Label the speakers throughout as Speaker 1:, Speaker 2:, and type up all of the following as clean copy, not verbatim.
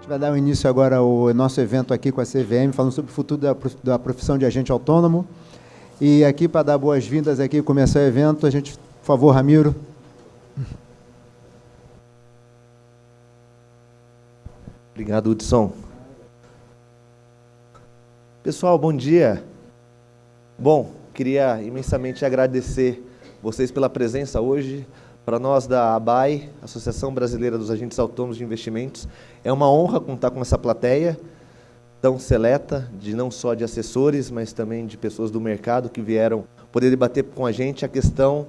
Speaker 1: Vai dar início agora ao nosso evento aqui com a CVM, falando sobre o futuro da profissão de agente autônomo. E aqui, para dar boas-vindas aqui e começar o evento, a gente, por favor, Ramiro.
Speaker 2: Obrigado, Hudson. Pessoal, bom dia. Bom, queria imensamente agradecer vocês pela presença hoje. Para nós da ABAI, Associação Brasileira dos Agentes Autônomos de Investimentos, é uma honra contar com essa plateia tão seleta, não só de assessores, mas também de pessoas do mercado que vieram poder debater com a gente a questão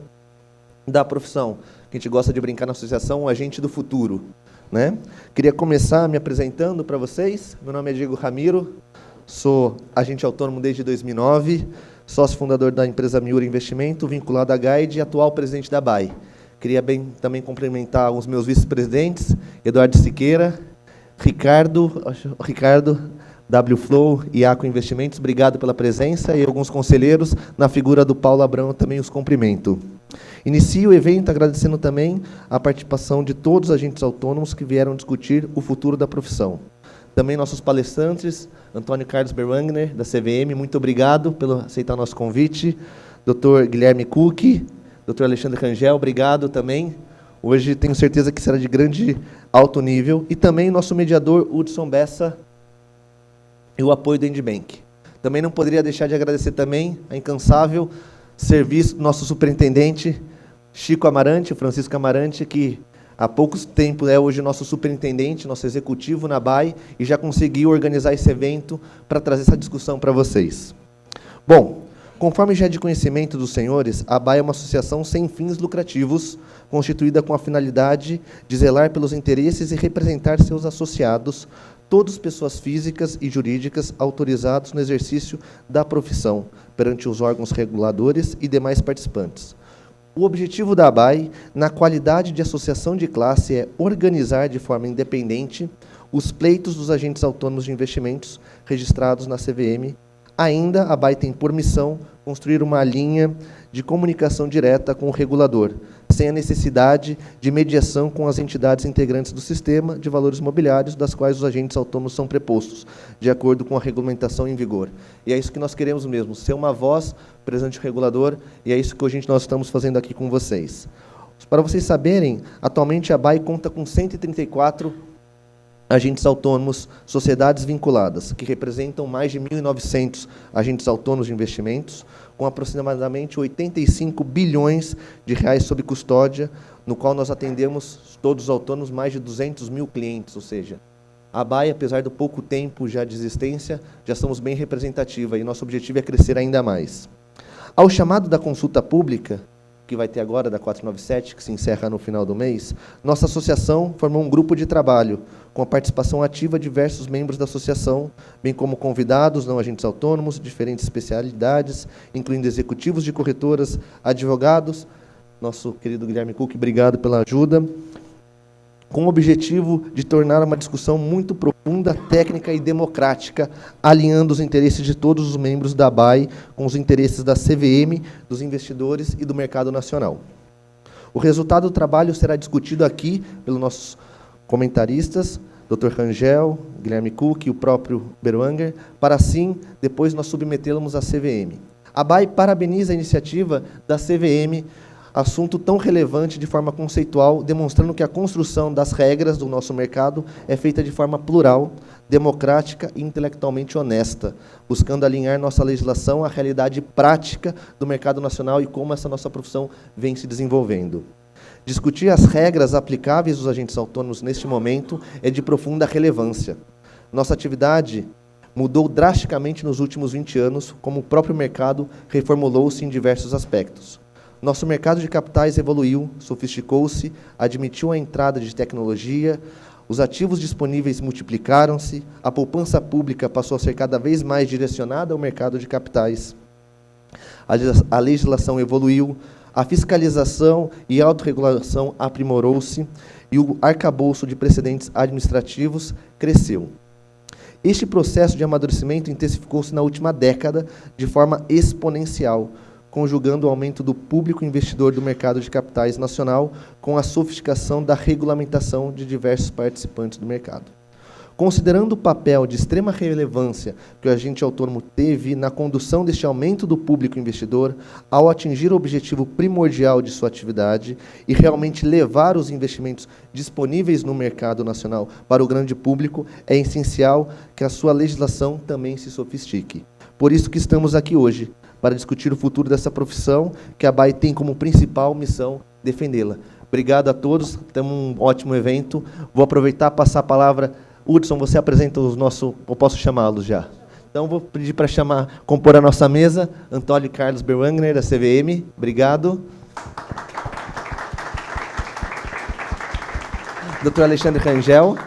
Speaker 2: da profissão, que a gente gosta de brincar na associação, o agente do futuro, né? Queria começar me apresentando para vocês. Meu nome é Diego Ramiro, sou agente autônomo desde 2009, sócio fundador da empresa Miura Investimento, vinculado à Guide e atual presidente da ABAI. Queria também cumprimentar os meus vice-presidentes, Eduardo Siqueira, Ricardo, WFlow e Aco Investimentos, obrigado pela presença, e alguns conselheiros, na figura do Paulo Abrão, também os cumprimento. Inicio o evento agradecendo também a participação de todos os agentes autônomos que vieram discutir o futuro da profissão. Também nossos palestrantes, Antônio Carlos Berwangner, da CVM, muito obrigado por aceitar nosso convite, Dr. Guilherme Cook, Dr. Alexandre Rangel, obrigado também. Hoje tenho certeza que será de grande alto nível. E também nosso mediador, Hudson Bessa, e o apoio do Endibank. Também não poderia deixar de agradecer também a incansável serviço do nosso superintendente, Chico Amarante, Francisco Amarante, que há pouco tempo é hoje nosso superintendente, nosso executivo na BAI, e já conseguiu organizar esse evento para trazer essa discussão para vocês. Bom, conforme já é de conhecimento dos senhores, a ABAI é uma associação sem fins lucrativos, constituída com a finalidade de zelar pelos interesses e representar seus associados, todas pessoas físicas e jurídicas autorizados no exercício da profissão, perante os órgãos reguladores e demais participantes. O objetivo da ABAI, na qualidade de associação de classe, é organizar de forma independente os pleitos dos agentes autônomos de investimentos registrados na CVM. Ainda, a ABAI tem por missão construir uma linha de comunicação direta com o regulador, sem a necessidade de mediação com as entidades integrantes do sistema de valores mobiliários, das quais os agentes autônomos são prepostos, de acordo com a regulamentação em vigor. E é isso que nós queremos mesmo, ser uma voz presente regulador, e é isso que nós estamos fazendo aqui com vocês. Para vocês saberem, atualmente a ABAI conta com 134 agentes autônomos, sociedades vinculadas, que representam mais de 1.900 agentes autônomos de investimentos, com aproximadamente 85 bilhões de reais sob custódia, no qual nós atendemos todos os autônomos, mais de 200 mil clientes, ou seja, a ABAI, apesar do pouco tempo já de existência, já somos bem representativa, e nosso objetivo é crescer ainda mais. Ao chamado da consulta pública, que vai ter agora, da 497, que se encerra no final do mês, nossa associação formou um grupo de trabalho, com a participação ativa de diversos membros da associação, bem como convidados, não agentes autônomos, diferentes especialidades, incluindo executivos de corretoras, advogados, nosso querido Guilherme Cook, obrigado pela ajuda, com o objetivo de tornar uma discussão muito profunda, técnica e democrática, alinhando os interesses de todos os membros da ABAI com os interesses da CVM, dos investidores e do mercado nacional. O resultado do trabalho será discutido aqui pelos nossos comentaristas, Dr. Rangel, Guilherme Cook e o próprio Berwanger, para assim, depois nós submetê-los à CVM. A ABAI parabeniza a iniciativa da CVM, assunto tão relevante de forma conceitual, demonstrando que a construção das regras do nosso mercado é feita de forma plural, democrática e intelectualmente honesta, buscando alinhar nossa legislação à realidade prática do mercado nacional e como essa nossa profissão vem se desenvolvendo. Discutir as regras aplicáveis dos agentes autônomos neste momento é de profunda relevância. Nossa atividade mudou drasticamente nos últimos 20 anos, como o próprio mercado reformulou-se em diversos aspectos. Nosso mercado de capitais evoluiu, sofisticou-se, admitiu a entrada de tecnologia, os ativos disponíveis multiplicaram-se, a poupança pública passou a ser cada vez mais direcionada ao mercado de capitais. A legislação evoluiu, a fiscalização e a autorregulação aprimorou-se e o arcabouço de precedentes administrativos cresceu. Este processo de amadurecimento intensificou-se na última década de forma exponencial, conjugando o aumento do público investidor do mercado de capitais nacional com a sofisticação da regulamentação de diversos participantes do mercado. Considerando o papel de extrema relevância que o agente autônomo teve na condução deste aumento do público investidor, ao atingir o objetivo primordial de sua atividade e realmente levar os investimentos disponíveis no mercado nacional para o grande público, é essencial que a sua legislação também se sofistique. Por isso que estamos aqui hoje, para discutir o futuro dessa profissão, que a BAE tem como principal missão defendê-la. Obrigado a todos, temos um ótimo evento. Vou aproveitar e passar a palavra. Hudson, você apresenta os nossos... Eu posso chamá-los já. Então, vou pedir para compor a nossa mesa. Antônio Carlos Berwangner, da CVM. Obrigado. Dr. Alexandre Rangel.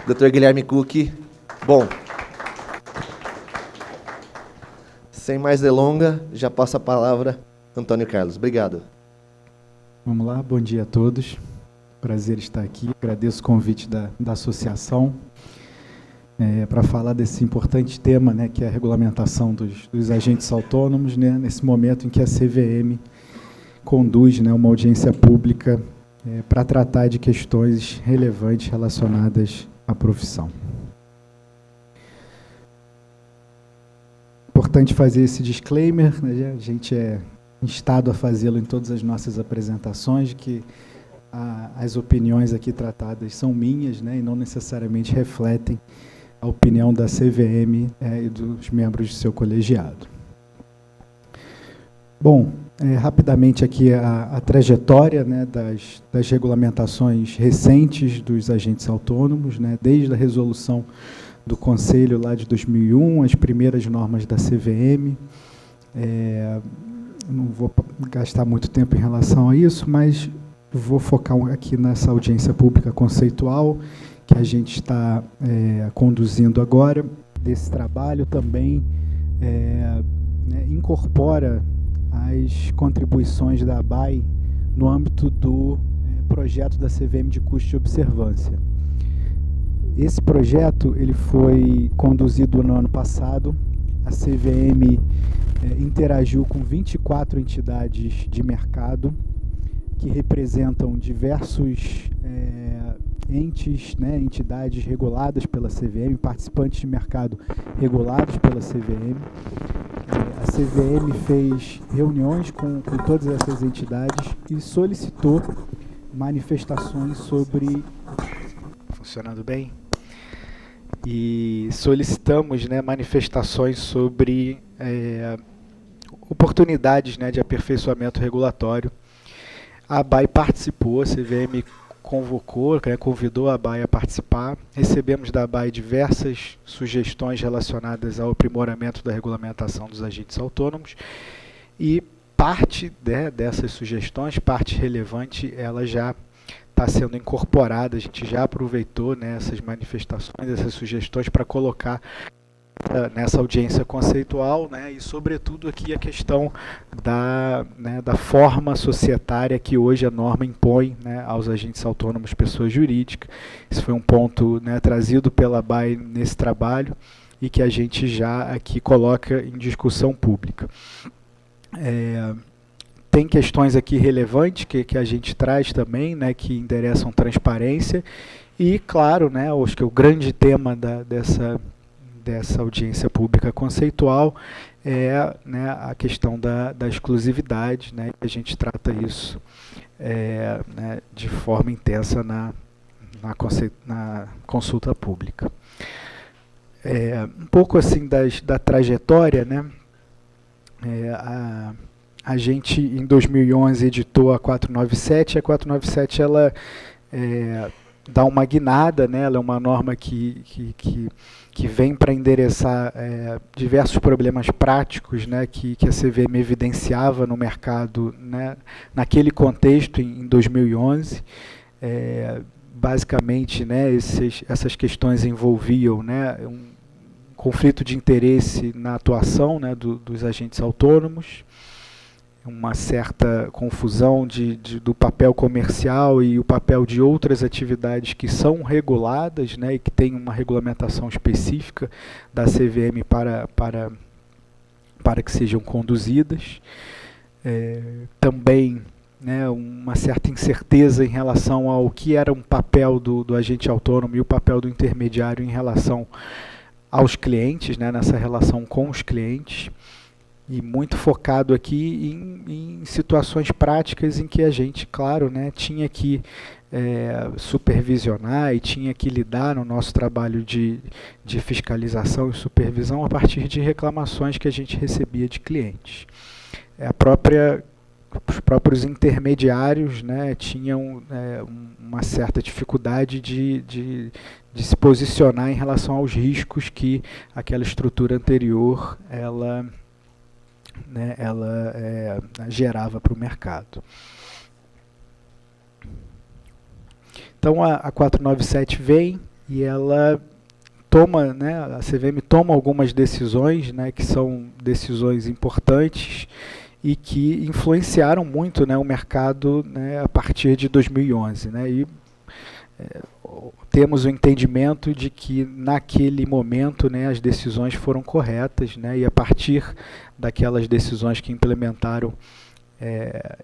Speaker 2: Dr. Guilherme Cook. Bom, sem mais delonga, já passo a palavra Antônio Carlos. Obrigado.
Speaker 3: Vamos lá, bom dia a todos. Prazer estar aqui. Agradeço o convite da associação para falar desse importante tema, né, que é a regulamentação dos agentes autônomos, né, nesse momento em que a CVM conduz, né, uma audiência pública para tratar de questões relevantes relacionadas à profissão. Importante fazer esse disclaimer, né, a gente é instado a fazê-lo em todas as nossas apresentações, de que as opiniões aqui tratadas são minhas, né, e não necessariamente refletem a opinião da CVM e dos membros de seu colegiado. Bom, rapidamente aqui a trajetória, né, das regulamentações recentes dos agentes autônomos, né, desde a resolução do Conselho lá de 2001, as primeiras normas da CVM. Não vou gastar muito tempo em relação a isso, mas vou focar aqui nessa audiência pública conceitual que a gente está conduzindo agora. Desse trabalho também né, incorpora as contribuições da ABAE no âmbito do projeto da CVM de custo de observância. Esse projeto ele foi conduzido no ano passado. A CVM interagiu com 24 entidades de mercado que representam diversos entes, né, entidades reguladas pela CVM, participantes de mercado regulados pela CVM. A CVM fez reuniões com todas essas entidades e solicitou manifestações sobre... Funcionando bem? E solicitamos, né, manifestações sobre oportunidades, né, de aperfeiçoamento regulatório. A ABAE participou, a CVM convocou, né, convidou a ABAE a participar. Recebemos da ABAE diversas sugestões relacionadas ao aprimoramento da regulamentação dos agentes autônomos e parte, né, dessas sugestões, parte relevante, ela já está sendo incorporada. A gente já aproveitou, né, essas manifestações, essas sugestões para colocar nessa audiência conceitual, né, e sobretudo aqui a questão da forma societária que hoje a norma impõe, né, aos agentes autônomos, pessoas jurídicas. Isso foi um ponto, né, trazido pela ABAE nesse trabalho e que a gente já aqui coloca em discussão pública. Tem questões aqui relevantes que a gente traz também, né, que endereçam transparência e, claro, né, acho que o grande tema dessa audiência pública conceitual é, né, a questão da exclusividade, né, a gente trata isso né, de forma intensa na consulta pública. Um pouco assim da trajetória, né, a gente, em 2011, editou a 497. A 497 ela dá uma guinada, né? Ela é uma norma que vem para endereçar diversos problemas práticos, né? que a CVM evidenciava no mercado, né? Naquele contexto, em 2011. Basicamente, né? Essas questões envolviam, né? Um conflito de interesse na atuação, né? dos agentes autônomos. uma certa confusão do papel comercial e o papel de outras atividades que são reguladas, né, e que tem uma regulamentação específica da CVM para que sejam conduzidas. Também, né, uma certa incerteza em relação ao que era um papel do agente autônomo e o papel do intermediário em relação aos clientes, né, nessa relação com os clientes, e muito focado aqui em situações práticas em que a gente, claro, né, tinha que supervisionar e tinha que lidar no nosso trabalho de fiscalização e supervisão a partir de reclamações que a gente recebia de clientes. Os próprios intermediários, né, tinham uma certa dificuldade de se posicionar em relação aos riscos que aquela estrutura anterior ela gerava para o mercado. Então a 497 vem e ela toma, né, a CVM toma algumas decisões, né, que são decisões importantes e que influenciaram muito, né, o mercado, né, a partir de 2011. Né, e temos o entendimento de que naquele momento, né, as decisões foram corretas, né, e a partir daquelas decisões que implementaram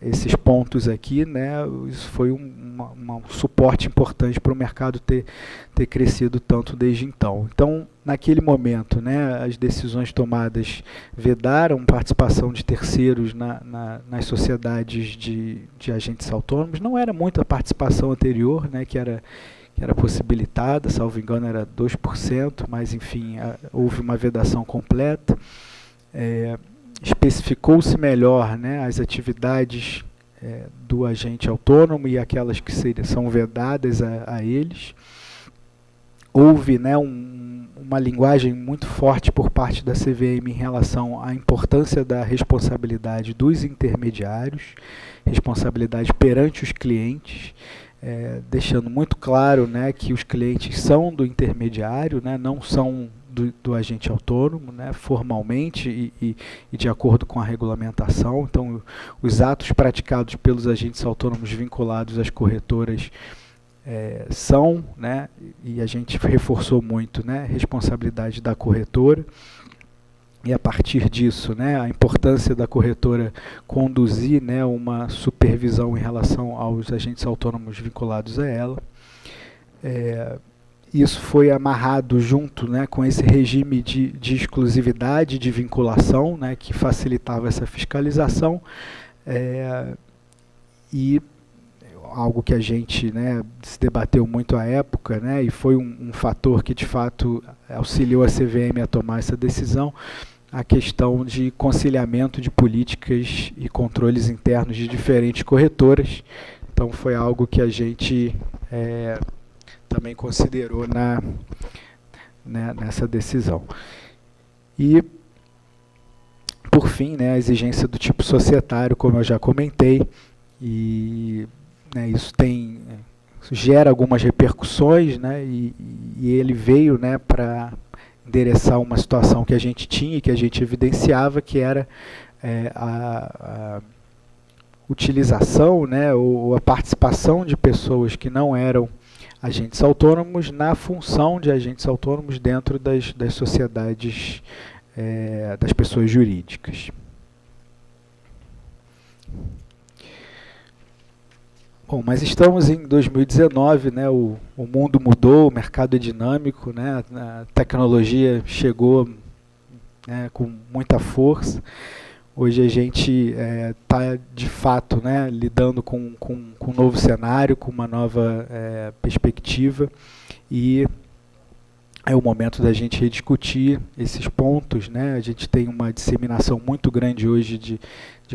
Speaker 3: esses pontos aqui, né, isso foi um suporte importante para o mercado ter crescido tanto desde então. Então, naquele momento, né, as decisões tomadas vedaram participação de terceiros nas sociedades de agentes autônomos. Não era muita participação anterior, né, que era possibilitada, salvo engano era 2%, mas enfim, houve uma vedação completa. Especificou-se melhor, né, as atividades do agente autônomo e aquelas que são vedadas a eles. Houve, né, uma linguagem muito forte por parte da CVM em relação à importância da responsabilidade dos intermediários, responsabilidade perante os clientes, deixando muito claro, né, que os clientes são do intermediário, né, não são do agente autônomo, né, formalmente e de acordo com a regulamentação. Então, os atos praticados pelos agentes autônomos vinculados às corretoras são, né, e a gente reforçou muito, né, responsabilidade da corretora. E a partir disso, né, a importância da corretora conduzir, né, uma supervisão em relação aos agentes autônomos vinculados a ela. Isso foi amarrado junto, né, com esse regime de exclusividade, de vinculação, né, que facilitava essa fiscalização, e algo que a gente, né, se debateu muito à época, né, e foi um fator que de fato auxiliou a CVM a tomar essa decisão, a questão de conciliamento de políticas e controles internos de diferentes corretoras. Então foi algo que a gente também considerou nessa decisão. E, por fim, né, a exigência do tipo societário, como eu já comentei, e né, isso gera algumas repercussões, né, e ele veio, né, para endereçar uma situação que a gente tinha e que a gente evidenciava, que era a utilização, né, ou a participação de pessoas que não eram agentes autônomos na função de agentes autônomos dentro das sociedades, das pessoas jurídicas. Bom, mas estamos em 2019, né, o mundo mudou, o mercado é dinâmico, né, a tecnologia chegou, né, com muita força. Hoje a gente está, de fato, né, lidando com um novo cenário, com uma nova perspectiva, e é o momento da gente rediscutir esses pontos, né? A gente tem uma disseminação muito grande hoje de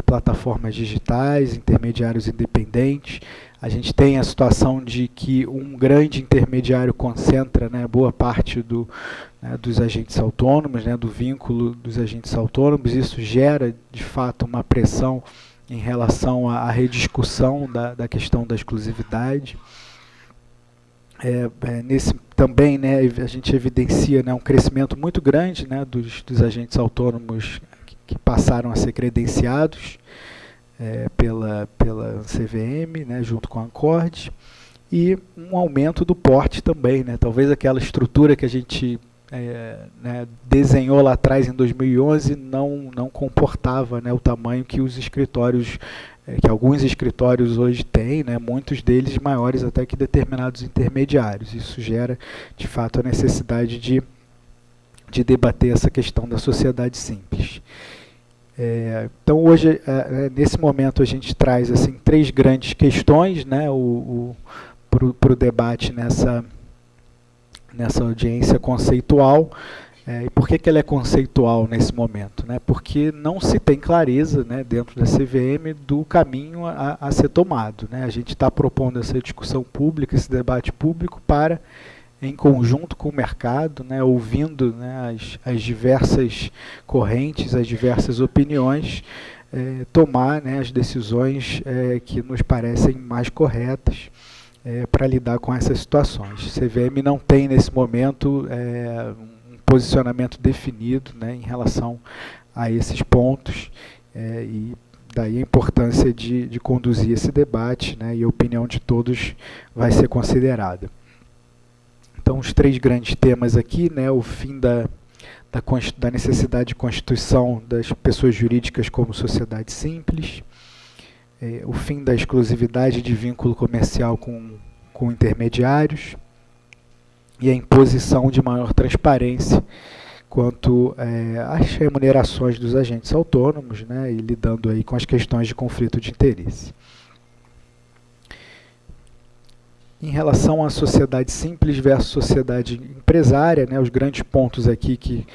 Speaker 3: plataformas digitais, intermediários independentes. A gente tem a situação de que um grande intermediário concentra, né, boa parte dos agentes autônomos, né, do vínculo dos agentes autônomos. Isso gera, de fato, uma pressão em relação à rediscussão da questão da exclusividade. Também, né, a gente evidencia, né, um crescimento muito grande, né, dos agentes autônomos que passaram a ser credenciados, pela CVM, né, junto com a Ancord, e um aumento do porte também, né, talvez aquela estrutura que a gente né, desenhou lá atrás em 2011 não comportava, né, o tamanho que os escritórios, que alguns escritórios hoje têm, né, muitos deles maiores até que determinados intermediários. Isso gera, de fato, a necessidade de debater essa questão da sociedade simples. Então, hoje, nesse momento, a gente traz assim, 3 grandes questões, né, para o debate nessa audiência conceitual. E por que ela é conceitual nesse momento? Né? Porque não se tem clareza, né, dentro da CVM do caminho a ser tomado. Né? A gente está propondo essa discussão pública, esse debate público, para, em conjunto com o mercado, né, ouvindo, né, as diversas correntes, as diversas opiniões, tomar, né, as decisões que nos parecem mais corretas para lidar com essas situações. CVM não tem, nesse momento, um posicionamento definido, né, em relação a esses pontos, e daí a importância de conduzir esse debate, né, e a opinião de todos vai ser considerada. Então, os 3 grandes temas aqui, né, o fim da necessidade de constituição das pessoas jurídicas como sociedade simples, o fim da exclusividade de vínculo comercial com intermediários e a imposição de maior transparência quanto às remunerações dos agentes autônomos, né, e lidando aí com as questões de conflito de interesse. Em relação à sociedade simples versus sociedade empresária, né, os grandes pontos aqui que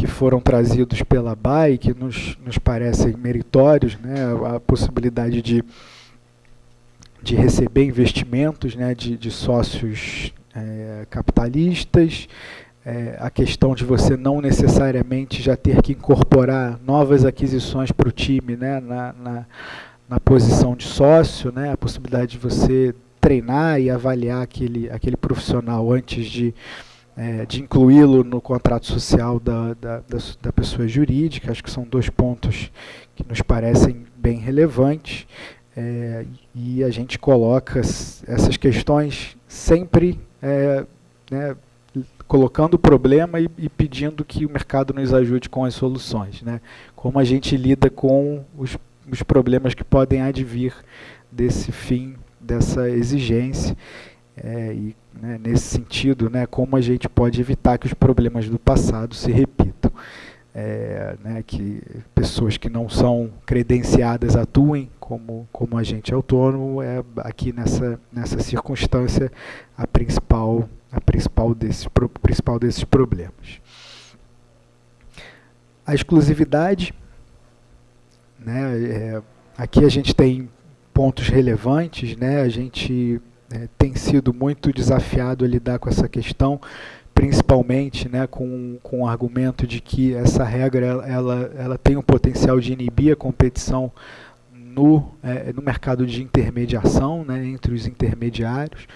Speaker 3: foram trazidos pela BAE, que nos parecem meritórios, né, a possibilidade de receber investimentos, né, de sócios capitalistas, a questão de você não necessariamente já ter que incorporar novas aquisições para o time, né, na posição de sócio, né, a possibilidade de você treinar e avaliar aquele profissional antes de incluí-lo no contrato social da pessoa jurídica. Acho que são 2 pontos que nos parecem bem relevantes, e a gente coloca essas questões sempre né, colocando o problema e pedindo que o mercado nos ajude com as soluções, né? Como a gente lida com os problemas que podem advir desse fim, dessa exigência, e, né, nesse sentido, né, como a gente pode evitar que os problemas do passado se repitam, né, que pessoas que não são credenciadas atuem como agente autônomo, aqui nessa circunstância a principal desses problemas. A exclusividade, né, aqui a gente tem pontos relevantes, né, a gente tem sido muito desafiado a lidar com essa questão, principalmente, né, com o argumento de que essa regra ela tem um potencial de inibir a competição no mercado de intermediação, né, entre os intermediários,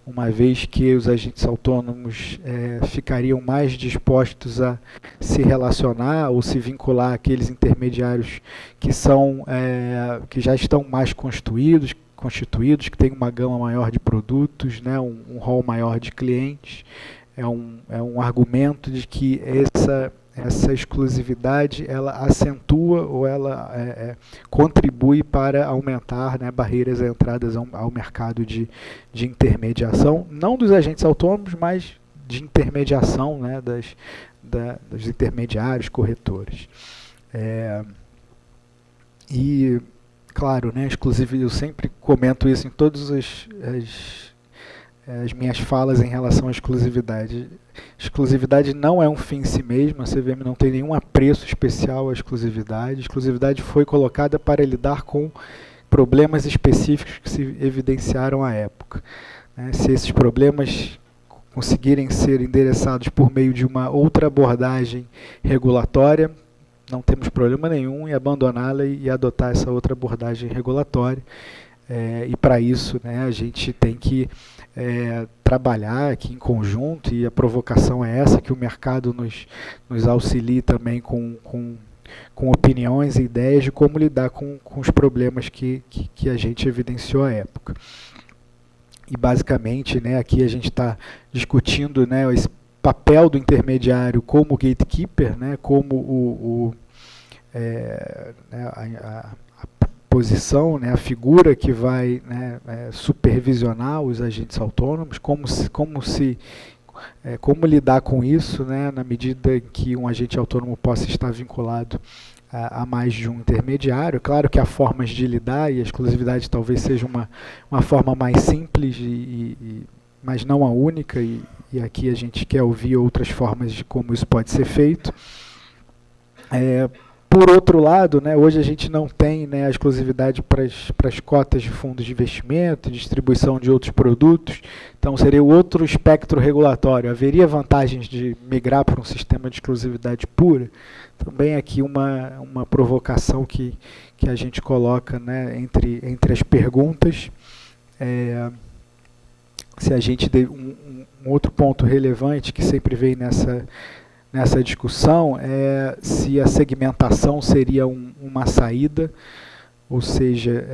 Speaker 3: uma vez que os agentes autônomos ficariam mais dispostos a se relacionar ou se vincular àqueles intermediários que já estão mais constituídos, que têm uma gama maior de produtos, né, um rol maior de clientes. É um argumento de que essa exclusividade ela acentua ou ela contribui para aumentar, né, barreiras à entrada ao mercado de intermediação, não dos agentes autônomos, mas de intermediação, né, dos intermediários, corretores. E, claro, né, eu sempre comento isso em todas as minhas falas em relação à exclusividade. Exclusividade não é um fim em si mesmo, a CVM não tem nenhum apreço especial à exclusividade. A exclusividade foi colocada para lidar com problemas específicos que se evidenciaram à época. Se esses problemas conseguirem ser endereçados por meio de uma outra abordagem regulatória, não temos problema nenhum em abandoná-la e adotar essa outra abordagem regulatória. E para isso, né, a gente tem que trabalhar aqui em conjunto, e a provocação é essa, que o mercado nos auxilie também com opiniões e ideias de como lidar com os problemas que a gente evidenciou à época. E basicamente, né, aqui a gente está discutindo, né, esse papel do intermediário como gatekeeper, né, como a posição, né, a figura que vai, né, supervisionar os agentes autônomos, como lidar com isso, né, na medida em que um agente autônomo possa estar vinculado a mais de um intermediário. Claro que há formas de lidar, e a exclusividade talvez seja uma forma mais simples, mas não a única, e aqui a gente quer ouvir outras formas de como isso pode ser feito. Por outro lado, né, hoje a gente não tem, né, a exclusividade para as cotas de fundos de investimento, distribuição de outros produtos, então seria o outro espectro regulatório. Haveria vantagens de migrar para um sistema de exclusividade pura? Também aqui uma provocação que a gente coloca, né, entre as perguntas. Se a gente um outro ponto relevante que sempre vem nessa discussão é se a segmentação seria uma saída, ou seja,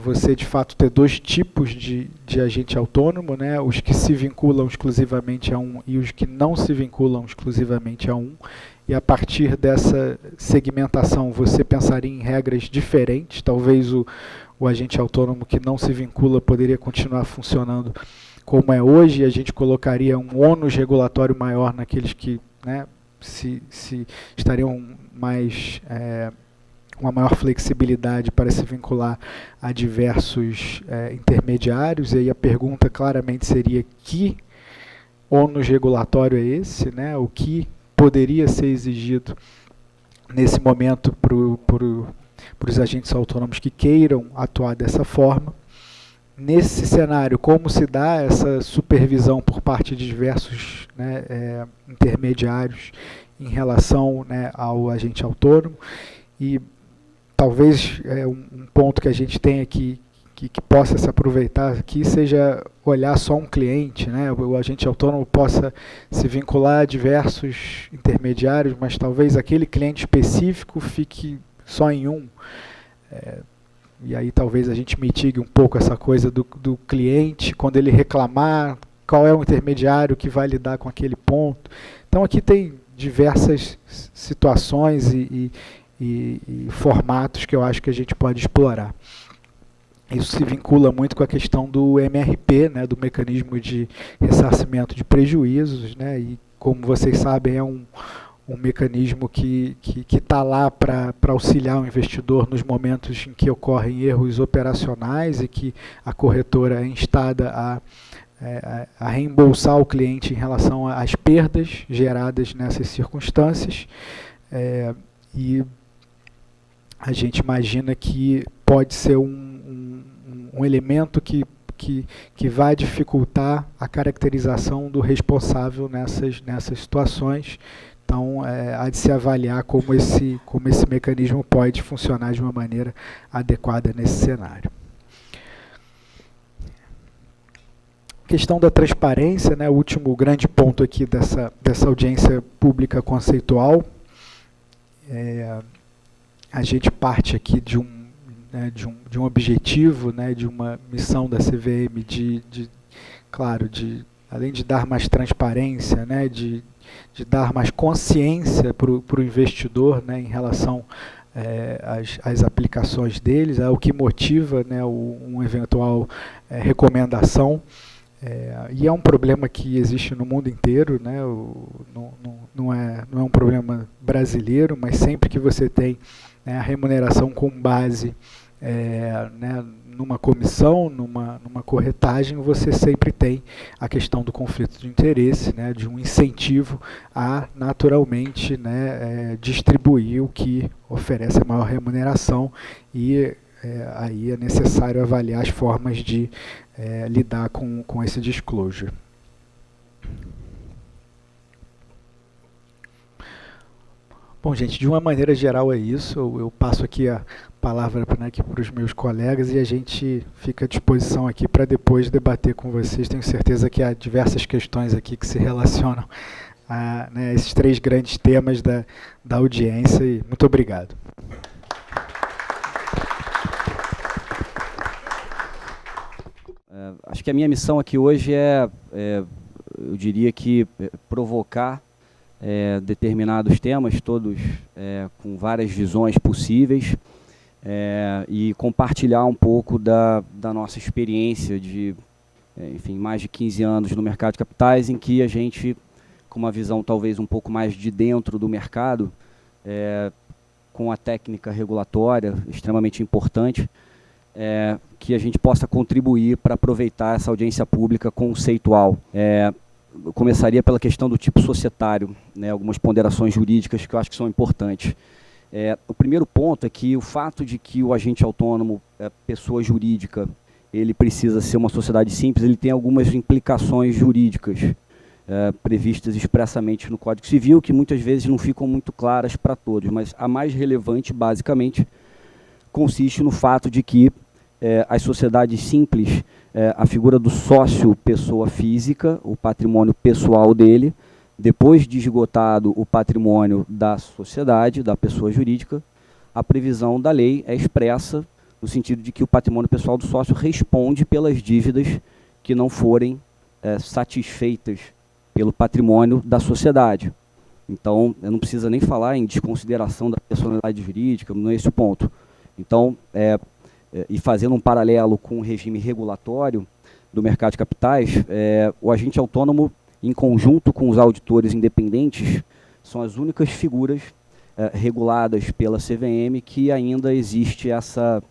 Speaker 3: você de fato ter dois tipos de agente autônomo, né, os que se vinculam exclusivamente a um e os que não se vinculam exclusivamente a um, e a partir dessa segmentação você pensaria em regras diferentes, talvez o agente autônomo que não se vincula poderia continuar funcionando como é hoje, e a gente colocaria um ônus regulatório maior naqueles que, né, se estariam mais uma maior flexibilidade para se vincular a diversos intermediários. E aí a pergunta claramente seria: que ônus regulatório é esse, né? O que poderia ser exigido nesse momento para os agentes autônomos que queiram atuar dessa forma? Nesse cenário, como se dá essa supervisão por parte de diversos, né, intermediários em relação, né, ao agente autônomo? E talvez um ponto que a gente tenha que possa se aproveitar aqui seja olhar só um cliente, né? O agente autônomo possa se vincular a diversos intermediários, mas talvez aquele cliente específico fique só em um. E aí talvez a gente mitigue um pouco essa coisa do cliente, quando ele reclamar, qual é o intermediário que vai lidar com aquele ponto. Então aqui tem diversas situações e formatos que eu acho que a gente pode explorar. Isso se vincula muito com a questão do MRP, né, do mecanismo de ressarcimento de prejuízos, né, e como vocês sabem é um mecanismo que está lá para auxiliar o investidor nos momentos em que ocorrem erros operacionais e que a corretora é instada a reembolsar o cliente em relação às perdas geradas nessas circunstâncias. E a gente imagina que pode ser um elemento que vai dificultar a caracterização do responsável nessas situações. Então, há de se avaliar como esse mecanismo pode funcionar de uma maneira adequada nesse cenário. Questão da transparência, né, o último grande ponto aqui dessa audiência pública conceitual. A gente parte aqui de um objetivo, né, de uma missão da CVM claro, além de dar mais transparência, né, de dar mais consciência para o investidor, né, em relação às aplicações deles, o que motiva, né, uma eventual recomendação. E é um problema que existe no mundo inteiro, né, não é um problema brasileiro, mas sempre que você tem, né, a remuneração com base né, numa comissão, numa corretagem, você sempre tem a questão do conflito de interesse, né, de um incentivo a, naturalmente, né, distribuir o que oferece a maior remuneração, e aí é necessário avaliar as formas de lidar com esse disclosure. Bom, gente, de uma maneira geral é isso. Eu passo aqui a palavra para os meus colegas e a gente fica à disposição aqui para depois debater com vocês. Tenho certeza que há diversas questões aqui que se relacionam né, esses 3 grandes temas da audiência. E muito obrigado.
Speaker 4: Acho que a minha missão aqui hoje eu diria que provocar determinados temas, todos com várias visões possíveis, e compartilhar um pouco da nossa experiência de, enfim, mais de 15 anos no mercado de capitais, em que a gente, com uma visão talvez um pouco mais de dentro do mercado, com a técnica regulatória extremamente importante, que a gente possa contribuir para aproveitar essa audiência pública conceitual. Eu começaria pela questão do tipo societário, né, algumas ponderações jurídicas que eu acho que são importantes. O primeiro ponto é que o fato de que o agente autônomo, pessoa jurídica, ele precisa ser uma sociedade simples, ele tem algumas implicações jurídicas previstas expressamente no Código Civil, que muitas vezes não ficam muito claras para todos, mas a mais relevante, basicamente, consiste no fato de que as sociedades simples, a figura do sócio pessoa física, o patrimônio pessoal dele, depois de esgotado o patrimônio da sociedade, da pessoa jurídica, a previsão da lei é expressa no sentido de que o patrimônio pessoal do sócio responde pelas dívidas que não forem satisfeitas pelo patrimônio da sociedade. Então, eu não preciso nem falar em desconsideração da personalidade jurídica, não é esse o ponto. Então, e fazendo um paralelo com o regime regulatório do mercado de capitais, o agente autônomo, em conjunto com os auditores independentes, são as únicas figuras reguladas pela CVM que ainda existe essa,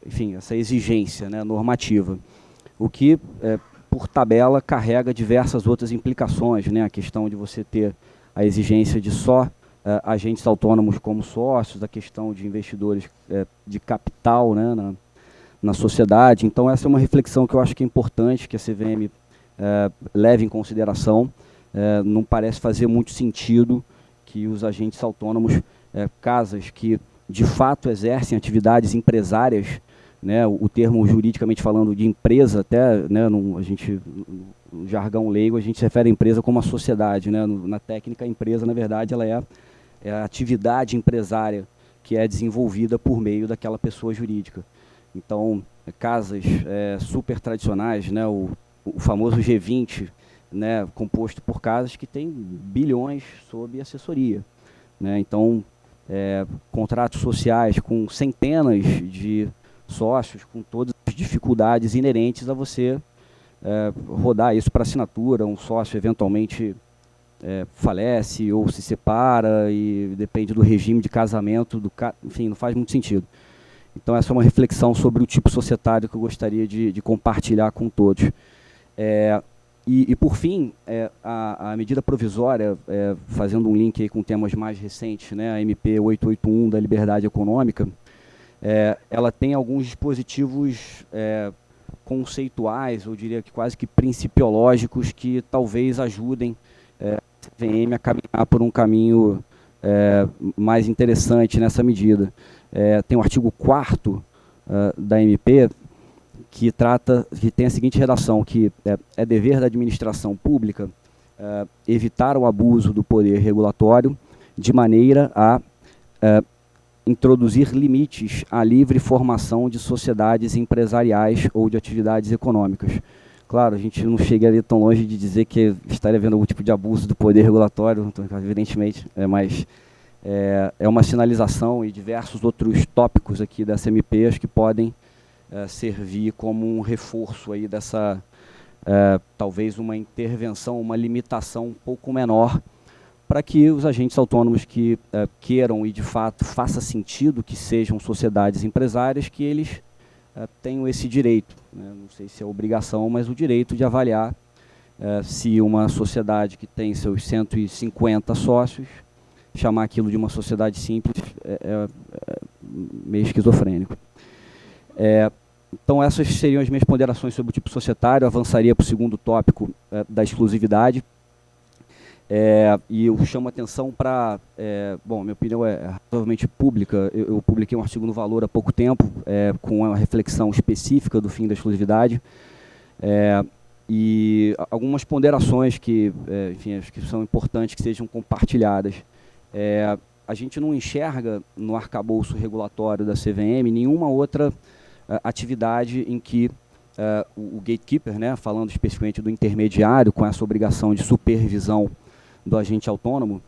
Speaker 4: enfim, essa exigência, né, normativa. O que, por tabela, carrega diversas outras implicações, né, a questão de você ter a exigência de só agentes autônomos como sócios, a questão de investidores de capital, né, na sociedade. Então, essa é uma reflexão que eu acho que é importante que a CVM leve em consideração. Não parece fazer muito sentido que os agentes autônomos, casas que de fato exercem atividades empresárias, né, o termo juridicamente falando de empresa, até, né, no jargão leigo, a gente se refere à empresa como uma sociedade, né, na técnica, a empresa, na verdade, ela é a atividade empresária que é desenvolvida por meio daquela pessoa jurídica. Então, casas super tradicionais, né, o famoso G20, né, composto por casas que têm bilhões sob assessoria, né? Então, contratos sociais com centenas de sócios, com todas as dificuldades inerentes a você rodar isso para assinatura. Um sócio eventualmente falece ou se separa e depende do regime de casamento, enfim, não faz muito sentido. Então, essa é uma reflexão sobre o tipo societário que eu gostaria de compartilhar com todos. E por fim, a medida provisória, fazendo um link aí com temas mais recentes, né, a MP 881 da Liberdade Econômica, ela tem alguns dispositivos conceituais, eu diria que quase que principiológicos, que talvez ajudem a CVM a caminhar por um caminho mais interessante nessa medida. Tem o artigo 4º da MP, que tem a seguinte redação, que é dever da administração pública evitar o abuso do poder regulatório de maneira a introduzir limites à livre formação de sociedades empresariais ou de atividades econômicas. Claro, a gente não chegaria tão longe de dizer que estaria havendo algum tipo de abuso do poder regulatório, evidentemente, mas é uma sinalização e diversos outros tópicos aqui dessa MP que podem servir como um reforço aí dessa, talvez uma intervenção, uma limitação um pouco menor, para que os agentes autônomos que queiram e de fato faça sentido que sejam sociedades empresárias, que eles tenham esse direito, né? Não sei se é obrigação, mas o direito de avaliar se uma sociedade que tem seus 150 sócios, chamar aquilo de uma sociedade simples meio esquizofrênico. Então, essas seriam as minhas ponderações sobre o tipo societário. Eu avançaria para o segundo tópico da exclusividade. E eu chamo a atenção para... bom, minha opinião é razoavelmente pública. Eu publiquei um artigo no Valor há pouco tempo, com uma reflexão específica do fim da exclusividade. e algumas ponderações que, enfim, acho que são importantes que sejam compartilhadas. A gente não enxerga no arcabouço regulatório da CVM nenhuma outra atividade em que o gatekeeper, né, falando especificamente do intermediário, com essa obrigação de supervisão do agente autônomo,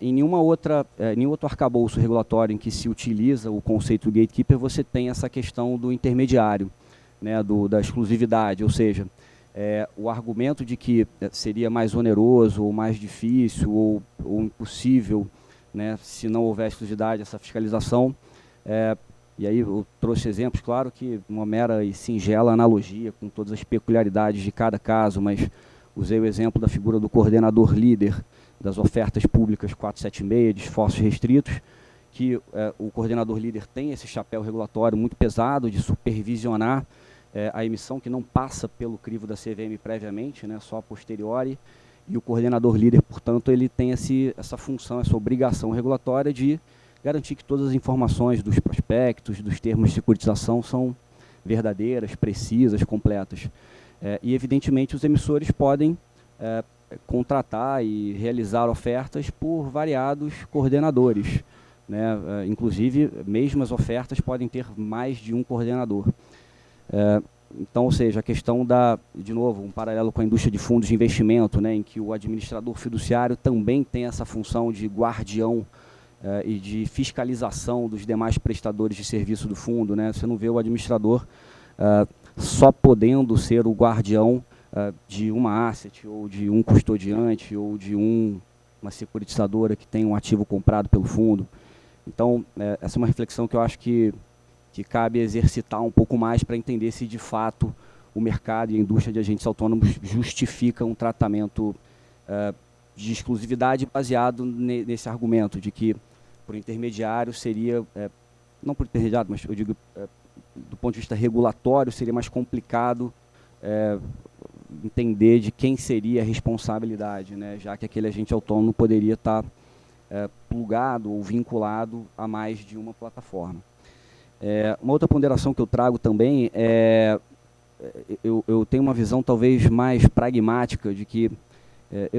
Speaker 4: em nenhum outro arcabouço regulatório em que se utiliza o conceito do gatekeeper, você tem essa questão do intermediário, né, da exclusividade, ou seja, o argumento de que seria mais oneroso, ou mais difícil, ou impossível, né, se não houver exclusividade, essa fiscalização. E aí eu trouxe exemplos, claro que uma mera e singela analogia com todas as peculiaridades de cada caso, mas usei o exemplo da figura do coordenador líder das ofertas públicas 476, de esforços restritos, que o coordenador líder tem esse chapéu regulatório muito pesado de supervisionar a emissão que não passa pelo crivo da CVM previamente, né, só a posteriori, e o coordenador líder, portanto, ele tem essa função, essa obrigação regulatória de garantir que todas as informações dos prospectos, dos termos de securitização são verdadeiras, precisas, completas. E, evidentemente, os emissores podem contratar e realizar ofertas por variados coordenadores, né? Inclusive, mesmo as ofertas podem ter mais de um coordenador. Então, ou seja, a questão de novo, um paralelo com a indústria de fundos de investimento, né, em que o administrador fiduciário também tem essa função de guardião e de fiscalização dos demais prestadores de serviço do fundo, né? Você não vê o administrador só podendo ser o guardião de uma asset, ou de um custodiante, ou de uma securitizadora que tem um ativo comprado pelo fundo. Então, essa é uma reflexão que eu acho que cabe exercitar um pouco mais para entender se, de fato, o mercado e a indústria de agentes autônomos justificam um tratamento de exclusividade baseado nesse argumento de que, por intermediário, seria, não por intermediário, mas eu digo, do ponto de vista regulatório, seria mais complicado entender de quem seria a responsabilidade, né, já que aquele agente autônomo poderia estar plugado ou vinculado a mais de uma plataforma. Uma outra ponderação que eu trago também eu tenho uma visão talvez mais pragmática de que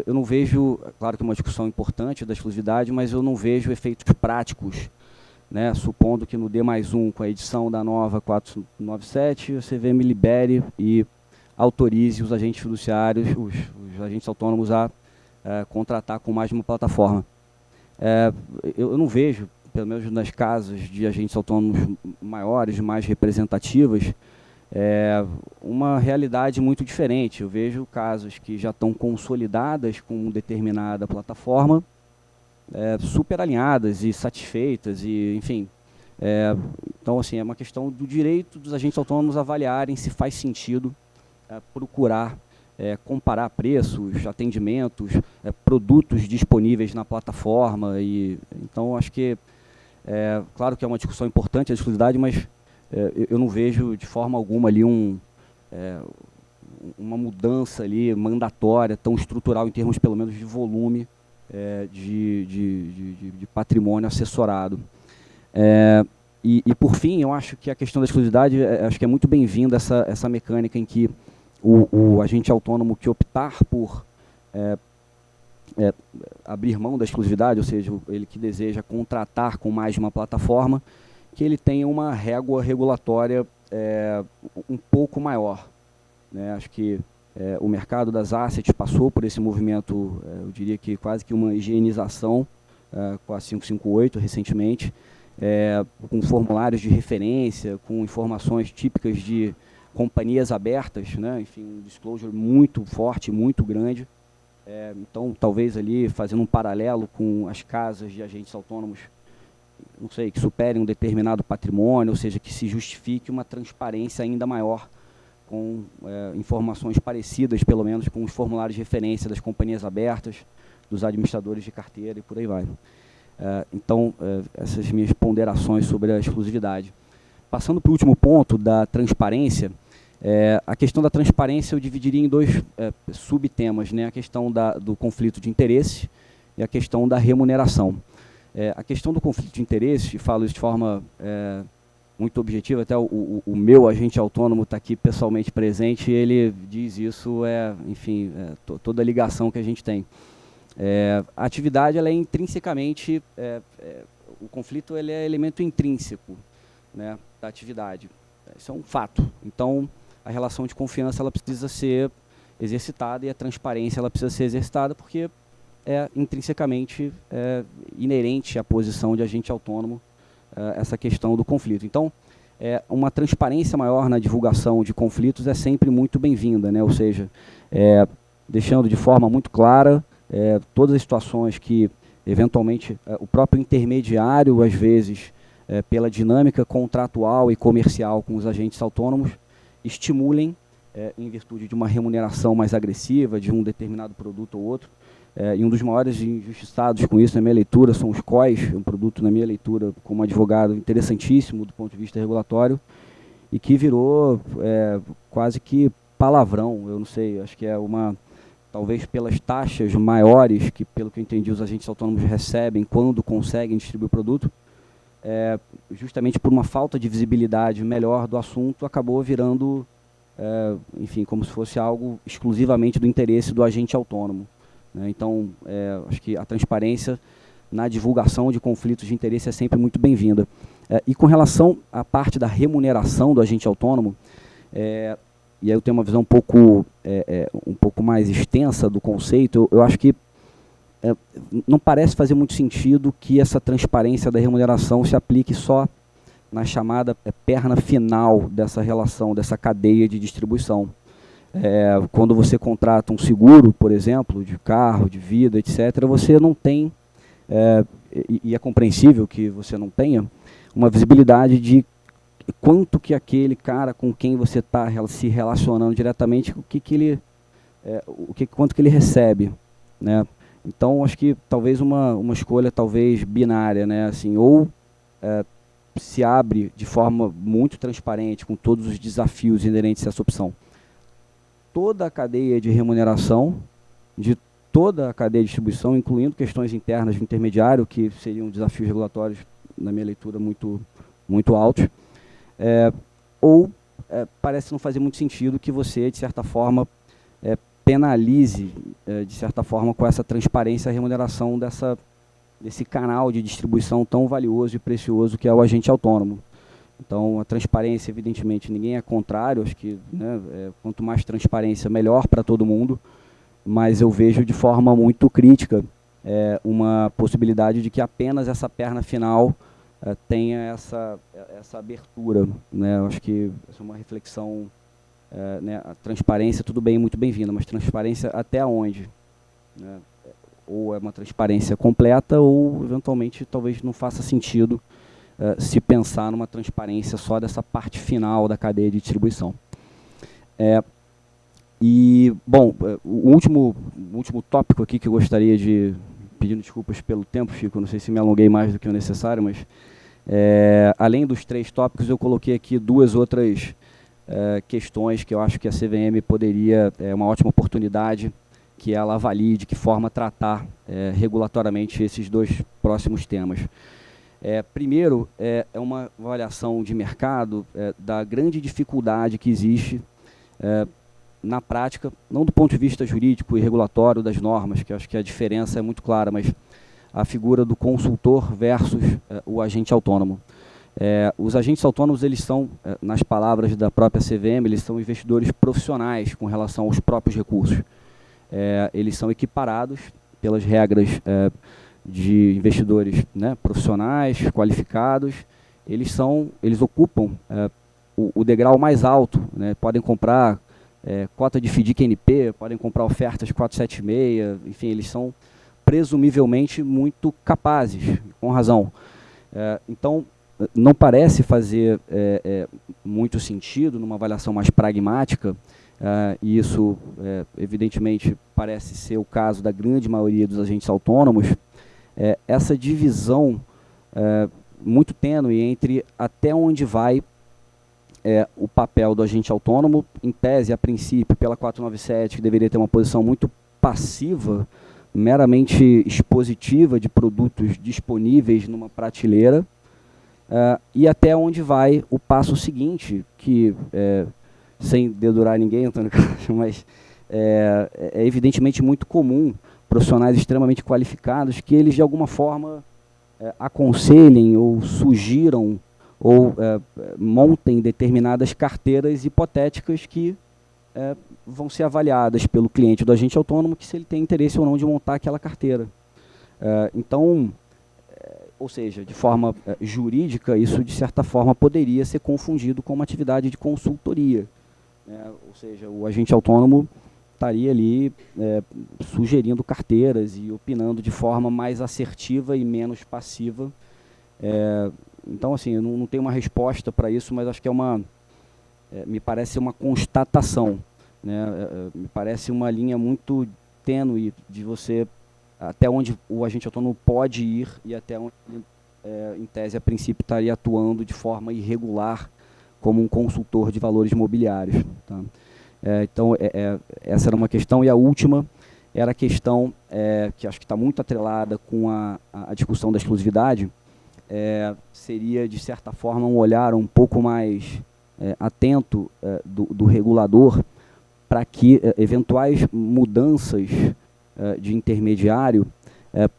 Speaker 4: eu não vejo, claro que é uma discussão importante da exclusividade, mas eu não vejo efeitos práticos, né, supondo que no D+1, com a edição da nova 497, a CVM libere e autorize os agentes fiduciários, os agentes autônomos a contratar com mais de uma plataforma. Eu não vejo, pelo menos nas casas de agentes autônomos maiores, mais representativas, uma realidade muito diferente. Eu vejo casas que já estão consolidadas com determinada plataforma, super alinhadas e satisfeitas, e, enfim. Então, assim, é uma questão do direito dos agentes autônomos avaliarem se faz sentido procurar comparar preços, atendimentos, produtos disponíveis na plataforma. Então, acho que, claro que é uma discussão importante a exclusividade, mas eu não vejo de forma alguma ali uma mudança ali mandatória, tão estrutural em termos, pelo menos, de volume de patrimônio assessorado. E, por fim, eu acho que a questão da exclusividade, acho que é muito bem-vinda essa mecânica em que o agente autônomo que optar por abrir mão da exclusividade, ou seja, ele que deseja contratar com mais de uma plataforma, que ele tenha uma régua regulatória um pouco maior, né? Acho que o mercado das assets passou por esse movimento, eu diria que quase que uma higienização com a 558 recentemente, com formulários de referência, com informações típicas de companhias abertas, né? Enfim, um disclosure muito forte, muito grande. Então, talvez ali, fazendo um paralelo com as casas de agentes autônomos, não sei, que superem um determinado patrimônio, ou seja, que se justifique uma transparência ainda maior, com informações parecidas, pelo menos, com os formulários de referência das companhias abertas, dos administradores de carteira e por aí vai. Então, essas minhas ponderações sobre a exclusividade. Passando para o último ponto, da transparência, a questão da transparência eu dividiria em dois subtemas, né? A questão do conflito de interesse e a questão da remuneração. A questão do conflito de interesse, e falo isso de forma muito objetivo, até o meu agente autônomo está aqui pessoalmente presente, e ele diz isso, enfim, toda a ligação que a gente tem. A atividade ela é intrinsecamente, o conflito ele é elemento intrínseco, né, da atividade. Isso é um fato. Então, a relação de confiança ela precisa ser exercitada e a transparência ela precisa ser exercitada porque é intrinsecamente inerente à posição de agente autônomo essa questão do conflito. Então, uma transparência maior na divulgação de conflitos é sempre muito bem-vinda, né? Ou seja, deixando de forma muito clara todas as situações que, eventualmente, o próprio intermediário, às vezes, pela dinâmica contratual e comercial com os agentes autônomos, estimulem, em virtude de uma remuneração mais agressiva de um determinado produto ou outro. E um dos maiores injustiçados com isso, na minha leitura, são os COIs, um produto, na minha leitura, como advogado, interessantíssimo do ponto de vista regulatório, e que virou quase que palavrão, eu não sei, acho que talvez pelas taxas maiores que, pelo que eu entendi, os agentes autônomos recebem quando conseguem distribuir o produto, justamente por uma falta de visibilidade melhor do assunto, acabou virando, enfim, como se fosse algo exclusivamente do interesse do agente autônomo. Então, acho que a transparência na divulgação de conflitos de interesse é sempre muito bem-vinda. E com relação à parte da remuneração do agente autônomo, e aí eu tenho uma visão um pouco mais extensa do conceito, eu acho que não parece fazer muito sentido que essa transparência da remuneração se aplique só na chamada perna final dessa relação, dessa cadeia de distribuição. Quando você contrata um seguro, por exemplo, de carro, de vida, etc., você não tem, e é compreensível que você não tenha, uma visibilidade de quanto que aquele cara com quem você está se relacionando diretamente, quanto que ele recebe, né? Então, acho que talvez uma escolha talvez binária, né? Assim, ou se abre de forma muito transparente, com todos os desafios inerentes a essa opção, toda a cadeia de remuneração, de toda a cadeia de distribuição, incluindo questões internas de intermediário, que seriam desafios regulatórios, na minha leitura, muito, muito altos, ou parece não fazer muito sentido que você, de certa forma, penalize, de certa forma, com essa transparência a remuneração desse canal de distribuição tão valioso e precioso que é o agente autônomo. Então, a transparência, evidentemente, ninguém é contrário, acho que, né, quanto mais transparência, melhor para todo mundo, mas eu vejo de forma muito crítica uma possibilidade de que apenas essa perna final tenha essa abertura, né? Eu acho que essa é uma reflexão, né, a transparência, tudo bem, muito bem-vinda, mas transparência até onde? Né? Ou é uma transparência completa, ou, eventualmente, talvez não faça sentido se pensar numa transparência só dessa parte final da cadeia de distribuição. Bom, o último tópico aqui que eu gostaria de, pedindo desculpas pelo tempo, Chico, não sei se me alonguei mais do que o necessário, mas além dos 3 tópicos, eu coloquei aqui 2 outras questões que eu acho que a CVM poderia, uma ótima oportunidade, que ela avalie de que forma tratar regulatoriamente esses 2 próximos temas. Primeiro, é uma avaliação de mercado da grande dificuldade que existe na prática, não do ponto de vista jurídico e regulatório das normas, que eu acho que a diferença é muito clara, mas a figura do consultor versus o agente autônomo. Os agentes autônomos, eles são, nas palavras da própria CVM, eles são investidores profissionais com relação aos próprios recursos. Eles são equiparados pelas regras de investidores, né, profissionais, qualificados. Eles ocupam o degrau mais alto, né, podem comprar cota de FDIC-NP, podem comprar ofertas 476, enfim, eles são presumivelmente muito capazes, com razão. Então, não parece fazer muito sentido, numa avaliação mais pragmática, e isso, evidentemente, parece ser o caso da grande maioria dos agentes autônomos, essa divisão muito tênue entre até onde vai o papel do agente autônomo, em tese, a princípio, pela 497, que deveria ter uma posição muito passiva, meramente expositiva de produtos disponíveis numa prateleira, e até onde vai o passo seguinte, que, sem dedurar ninguém, Antônio Carlos, mas é evidentemente muito comum, profissionais extremamente qualificados, que eles de alguma forma aconselhem ou sugiram ou montem determinadas carteiras hipotéticas que vão ser avaliadas pelo cliente do agente autônomo, que se ele tem interesse ou não de montar aquela carteira. Então, ou seja, de forma jurídica, isso de certa forma poderia ser confundido com uma atividade de consultoria, né? Ou seja, o agente autônomo estaria ali sugerindo carteiras e opinando de forma mais assertiva e menos passiva. Então, assim, eu não tenho uma resposta para isso, mas acho que me parece uma constatação, né? Me parece uma linha muito tênue de você, até onde o agente autônomo pode ir e até onde, em tese, a princípio, estaria atuando de forma irregular como um consultor de valores imobiliários, tá? Então, essa era uma questão. E a última era a questão que acho que está muito atrelada com a discussão da exclusividade, seria, de certa forma, um olhar um pouco mais atento do regulador para que eventuais mudanças de intermediário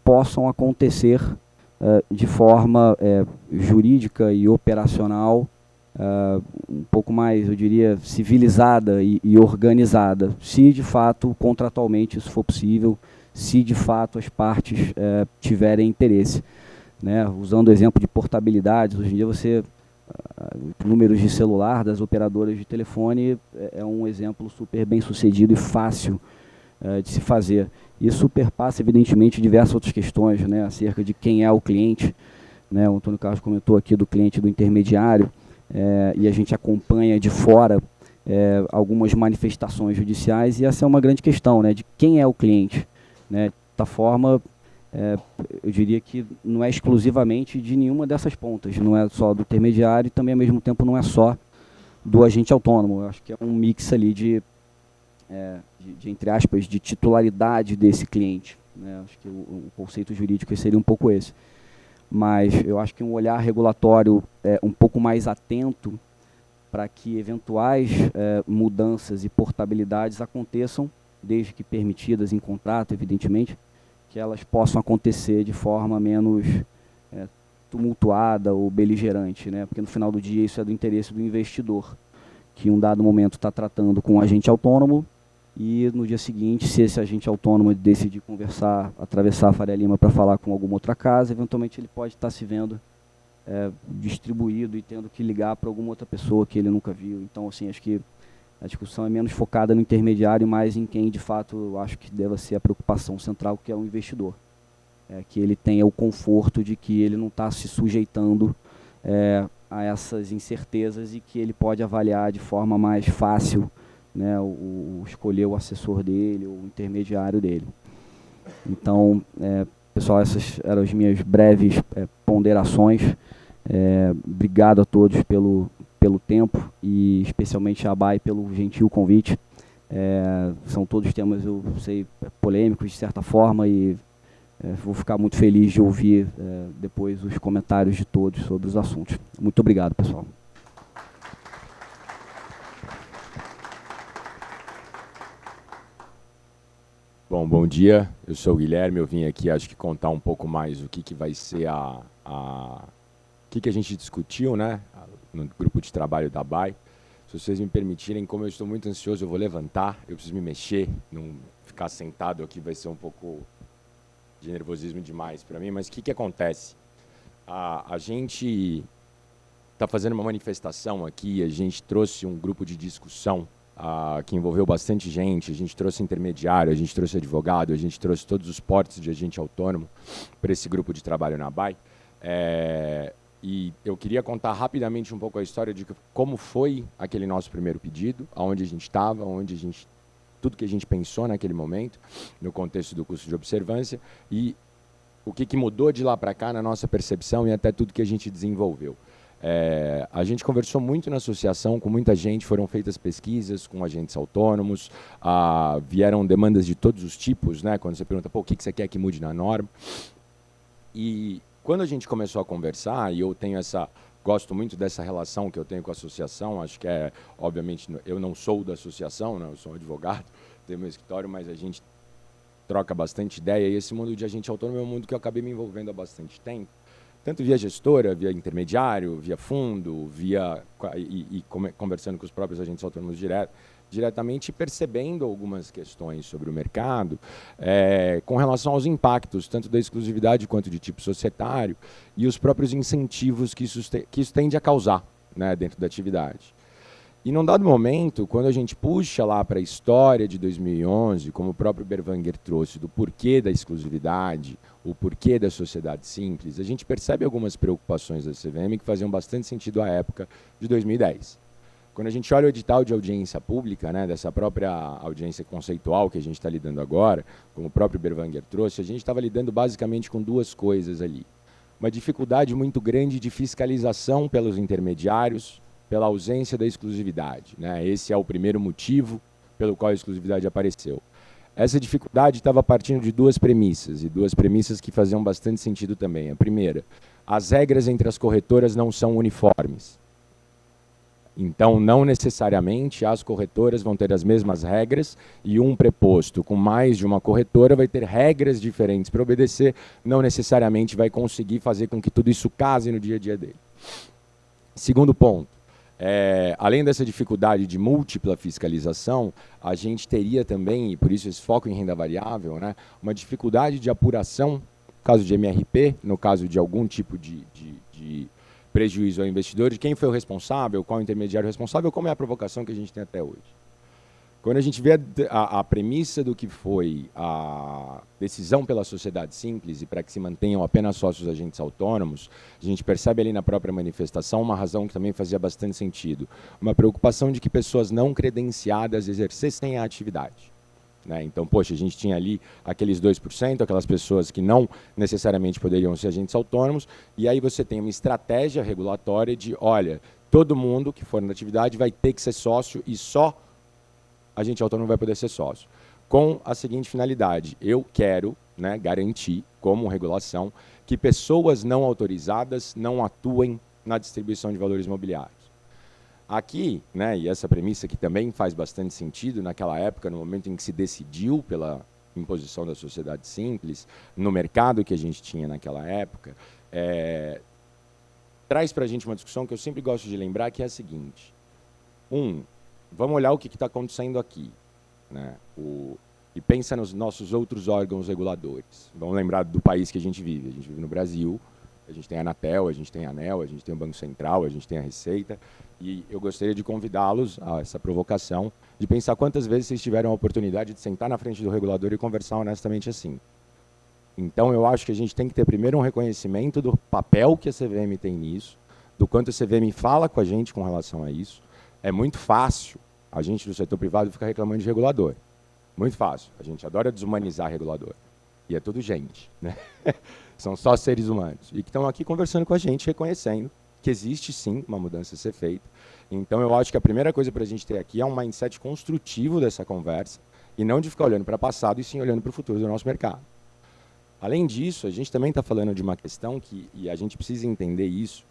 Speaker 4: possam acontecer de forma jurídica e operacional um pouco mais, eu diria, civilizada e organizada, se de fato, contratualmente, isso for possível, se de fato as partes tiverem interesse, né? Usando o exemplo de portabilidade, hoje em dia números de celular das operadoras de telefone é um exemplo super bem sucedido e fácil de se fazer. Isso perpassa, evidentemente, diversas outras questões, né, acerca de quem é o cliente, né? O Antônio Carlos comentou aqui do cliente do intermediário, e a gente acompanha de fora algumas manifestações judiciais, e essa é uma grande questão, né, de quem é o cliente, né? De certa forma, eu diria que não é exclusivamente de nenhuma dessas pontas, não é só do intermediário e também, ao mesmo tempo, não é só do agente autônomo. Eu acho que é um mix ali de entre aspas, de titularidade desse cliente, né? Acho que o conceito jurídico seria um pouco esse. Mas eu acho que um olhar regulatório um pouco mais atento para que eventuais mudanças e portabilidades aconteçam, desde que permitidas em contrato, evidentemente, que elas possam acontecer de forma menos tumultuada ou beligerante, né? Porque no final do dia isso é do interesse do investidor, que em um dado momento está tratando com um agente autônomo, e no dia seguinte, se esse agente autônomo decidir atravessar a Faria Lima para falar com alguma outra casa, eventualmente ele pode estar se vendo distribuído e tendo que ligar para alguma outra pessoa que ele nunca viu. Então, assim, acho que a discussão é menos focada no intermediário, mais em quem, de fato, eu acho que deva ser a preocupação central, que é o investidor. Que ele tenha o conforto de que ele não está se sujeitando a essas incertezas e que ele pode avaliar de forma mais fácil, né, escolher o assessor dele, o intermediário dele. Então, pessoal, essas eram as minhas breves ponderações. Obrigado a todos pelo tempo e especialmente a ABAI pelo gentil convite. São todos temas, eu sei, polêmicos de certa forma, e vou ficar muito feliz de ouvir depois os comentários de todos sobre os assuntos. Muito obrigado, pessoal.
Speaker 5: Bom dia, eu sou o Guilherme, eu vim aqui, acho que contar um pouco mais o que vai ser o que a gente discutiu, né, no grupo de trabalho da ABAI. Se vocês me permitirem, como eu estou muito ansioso, eu vou levantar, eu preciso me mexer, não ficar sentado aqui vai ser um pouco de nervosismo demais para mim, mas o que acontece? A gente está fazendo uma manifestação aqui, a gente trouxe um grupo de discussão que envolveu bastante gente, a gente trouxe intermediário, a gente trouxe advogado, a gente trouxe todos os portes de agente autônomo para esse grupo de trabalho na ABAI. E eu queria contar rapidamente um pouco a história de como foi aquele nosso primeiro pedido, aonde a gente estava, tudo que a gente pensou naquele momento, no contexto do custo de observância, e o que mudou de lá para cá na nossa percepção e até tudo que a gente desenvolveu. A gente conversou muito na associação com muita gente, foram feitas pesquisas com agentes autônomos, vieram demandas de todos os tipos, né? Quando você pergunta, o que você quer que mude na norma? E Quando a gente começou a conversar, e eu tenho gosto muito dessa relação que eu tenho com a associação, acho que obviamente, eu não sou da associação, né, eu sou um advogado, tenho meu escritório, mas a gente troca bastante ideia, e esse mundo de agente autônomo é um mundo que eu acabei me envolvendo há bastante tempo, tanto via gestora, via intermediário, via fundo, conversando com os próprios agentes autônomos diretamente, percebendo algumas questões sobre o mercado com relação aos impactos, tanto da exclusividade quanto de tipo societário, e os próprios incentivos que isso tende a causar, né, dentro da atividade. E num dado momento, quando a gente puxa lá para a história de 2011, como o próprio Berwanger trouxe, do porquê da exclusividade, o porquê da sociedade simples, a gente percebe algumas preocupações da CVM que faziam bastante sentido à época de 2010. Quando a gente olha o edital de audiência pública, né, dessa própria audiência conceitual que a gente está lidando agora, como o próprio Berwanger trouxe, a gente estava lidando basicamente com duas coisas ali. Uma dificuldade muito grande de fiscalização pelos intermediários, pela ausência da exclusividade, né? Esse é o primeiro motivo pelo qual a exclusividade apareceu. Essa dificuldade estava partindo de duas premissas, e duas premissas que faziam bastante sentido também. A primeira, as regras entre as corretoras não são uniformes. Então, não necessariamente as corretoras vão ter as mesmas regras, e um preposto com mais de uma corretora vai ter regras diferentes para obedecer, não necessariamente vai conseguir fazer com que tudo isso case no dia a dia dele. Segundo ponto, além dessa dificuldade de múltipla fiscalização, a gente teria também, e por isso esse foco em renda variável, né, uma dificuldade de apuração, no caso de MRP, no caso de algum tipo de prejuízo ao investidor, de quem foi o responsável, qual o intermediário responsável, como é a provocação que a gente tem até hoje. Quando a gente vê a premissa do que foi a decisão pela sociedade simples e para que se mantenham apenas sócios agentes autônomos, a gente percebe ali na própria manifestação uma razão que também fazia bastante sentido. Uma preocupação de que pessoas não credenciadas exercessem a atividade, né? Então, poxa, a gente tinha ali aqueles 2%, aquelas pessoas que não necessariamente poderiam ser agentes autônomos, e aí você tem uma estratégia regulatória de, olha, todo mundo que for na atividade vai ter que ser sócio e só agente autônomo vai poder ser sócio. Com a seguinte finalidade, eu quero, né, garantir, como regulação, que pessoas não autorizadas não atuem na distribuição de valores imobiliários. Aqui, né, e essa premissa que também faz bastante sentido naquela época, no momento em que se decidiu pela imposição da sociedade simples, no mercado que a gente tinha naquela época, traz para a gente uma discussão que eu sempre gosto de lembrar, que é a seguinte. Vamos olhar o que está acontecendo aqui, né? E pensa nos nossos outros órgãos reguladores. Vamos lembrar do país que a gente vive. A gente vive no Brasil, a gente tem a Anatel, a gente tem a ANEEL, a gente tem o Banco Central, a gente tem a Receita. E eu gostaria de convidá-los a essa provocação, de pensar quantas vezes vocês tiveram a oportunidade de sentar na frente do regulador e conversar honestamente assim. Então, eu acho que a gente tem que ter primeiro um reconhecimento do papel que a CVM tem nisso, do quanto a CVM fala com a gente com relação a isso. É muito fácil a gente do setor privado ficar reclamando de regulador. Muito fácil. A gente adora desumanizar regulador. E é tudo gente, né? São só seres humanos. E que estão aqui conversando com a gente, reconhecendo que existe sim uma mudança a ser feita. Então, eu acho que a primeira coisa para a gente ter aqui é um mindset construtivo dessa conversa, e não de ficar olhando para o passado, e sim olhando para o futuro do nosso mercado. Além disso, a gente também está falando de uma questão e a gente precisa entender isso.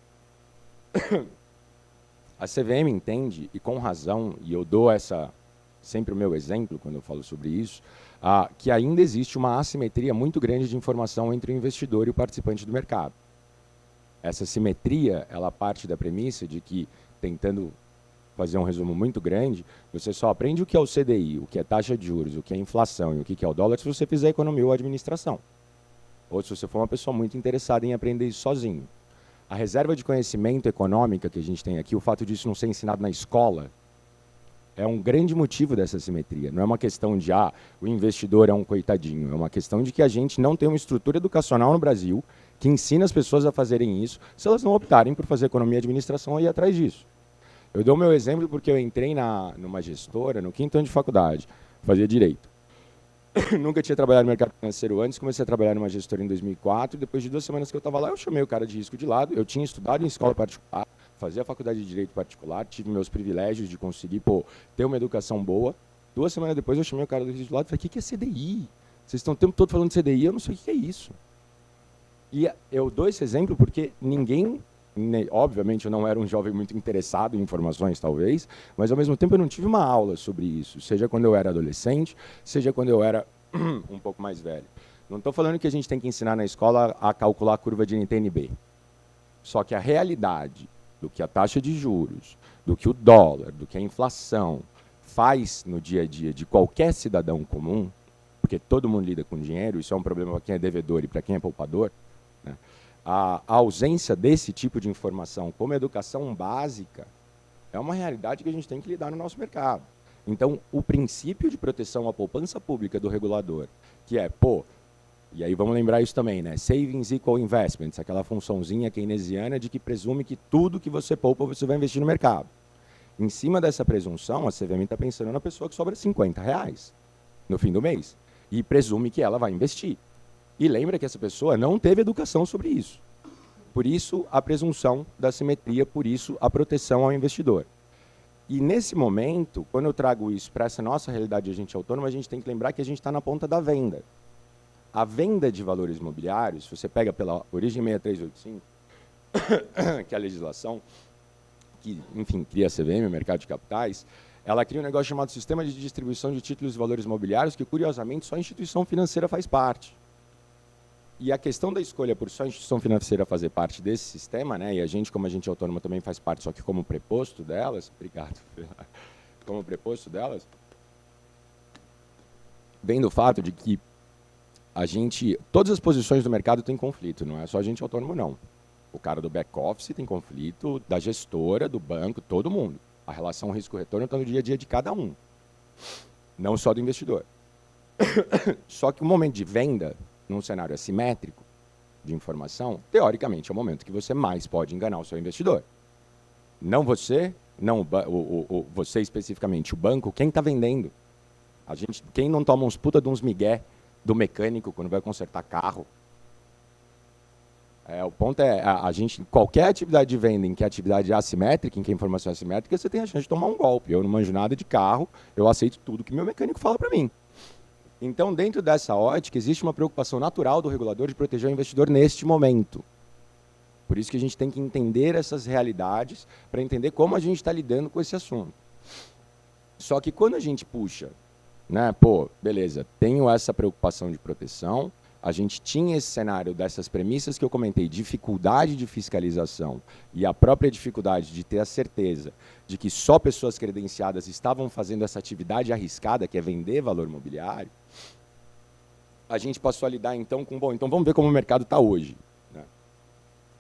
Speaker 5: A CVM entende, e com razão, e eu dou sempre o meu exemplo quando eu falo sobre isso, que ainda existe uma assimetria muito grande de informação entre o investidor e o participante do mercado. Essa simetria, ela parte da premissa de que, tentando fazer um resumo muito grande, você só aprende o que é o CDI, o que é taxa de juros, o que é inflação e o que é o dólar se você fizer economia ou administração. Ou se você for uma pessoa muito interessada em aprender isso sozinho. A reserva de conhecimento econômica que a gente tem aqui, o fato disso não ser ensinado na escola, é um grande motivo dessa simetria. Não é uma questão de, o investidor é um coitadinho. É uma questão de que a gente não tem uma estrutura educacional no Brasil que ensina as pessoas a fazerem isso, se elas não optarem por fazer economia e administração e ir atrás disso. Eu dou o meu exemplo porque eu entrei numa gestora no 5º ano de faculdade, fazia direito. Nunca tinha trabalhado no mercado financeiro antes, comecei a trabalhar numa gestora em 2004, e depois de 2 semanas que eu estava lá, eu chamei o cara de risco de lado. Eu tinha estudado em escola particular, fazia a faculdade de direito particular, tive meus privilégios de conseguir ter uma educação boa. 2 semanas depois eu chamei o cara do risco de lado e falei, o que é CDI? Vocês estão o tempo todo falando de CDI, eu não sei o que é isso. E eu dou esse exemplo porque ninguém, obviamente eu não era um jovem muito interessado em informações, talvez, mas ao mesmo tempo eu não tive uma aula sobre isso, seja quando eu era adolescente, seja quando eu era um pouco mais velho. Não estou falando que a gente tem que ensinar na escola a calcular a curva de NTNB. Só que a realidade do que a taxa de juros, do que o dólar, do que a inflação faz no dia a dia de qualquer cidadão comum, porque todo mundo lida com dinheiro, isso é um problema para quem é devedor e para quem é poupador, né? A ausência desse tipo de informação como educação básica é uma realidade que a gente tem que lidar no nosso mercado. Então, o princípio de proteção à poupança pública do regulador, que é, e aí vamos lembrar isso também, né? Savings equal investments, aquela funçãozinha keynesiana de que presume que tudo que você poupa você vai investir no mercado. Em cima dessa presunção, a CVM está pensando na pessoa que sobra R$50 no fim do mês e presume que ela vai investir. E lembra que essa pessoa não teve educação sobre isso. Por isso, a presunção da simetria, por isso, a proteção ao investidor. E nesse momento, quando eu trago isso para essa nossa realidade de agente autônomo, a gente tem que lembrar que a gente está na ponta da venda. A venda de valores imobiliários, se você pega pela origem 6385, que é a legislação que, enfim, cria a CVM, o mercado de capitais, ela cria um negócio chamado Sistema de Distribuição de Títulos e Valores Imobiliários, que, curiosamente, só a instituição financeira faz parte. E a questão da escolha por só a instituição financeira fazer parte desse sistema, né, e a gente, como agente autônomo, também faz parte, só que como preposto delas, obrigado, como preposto delas, vem do fato de que todas as posições do mercado têm conflito, não é só agente autônomo, não. O cara do back-office tem conflito, da gestora, do banco, todo mundo. A relação risco-retorno está no dia a dia de cada um, não só do investidor. Só que o momento de venda, num cenário assimétrico de informação, teoricamente é o momento que você mais pode enganar o seu investidor. Não você, não você especificamente, o banco, quem está vendendo. Quem não toma uns puta de uns migué do mecânico quando vai consertar carro. O ponto é, qualquer atividade de venda em que a atividade é assimétrica, em que a informação é assimétrica, você tem a chance de tomar um golpe. Eu não manjo nada de carro, eu aceito tudo que meu mecânico fala para mim. Então, dentro dessa ótica, existe uma preocupação natural do regulador de proteger o investidor neste momento. Por isso que a gente tem que entender essas realidades para entender como a gente está lidando com esse assunto. Só que quando a gente puxa, né, beleza, tenho essa preocupação de proteção, a gente tinha esse cenário dessas premissas que eu comentei, dificuldade de fiscalização e a própria dificuldade de ter a certeza de que só pessoas credenciadas estavam fazendo essa atividade arriscada, que é vender valor imobiliário, a gente passou a lidar então com, então vamos ver como o mercado está hoje. Né?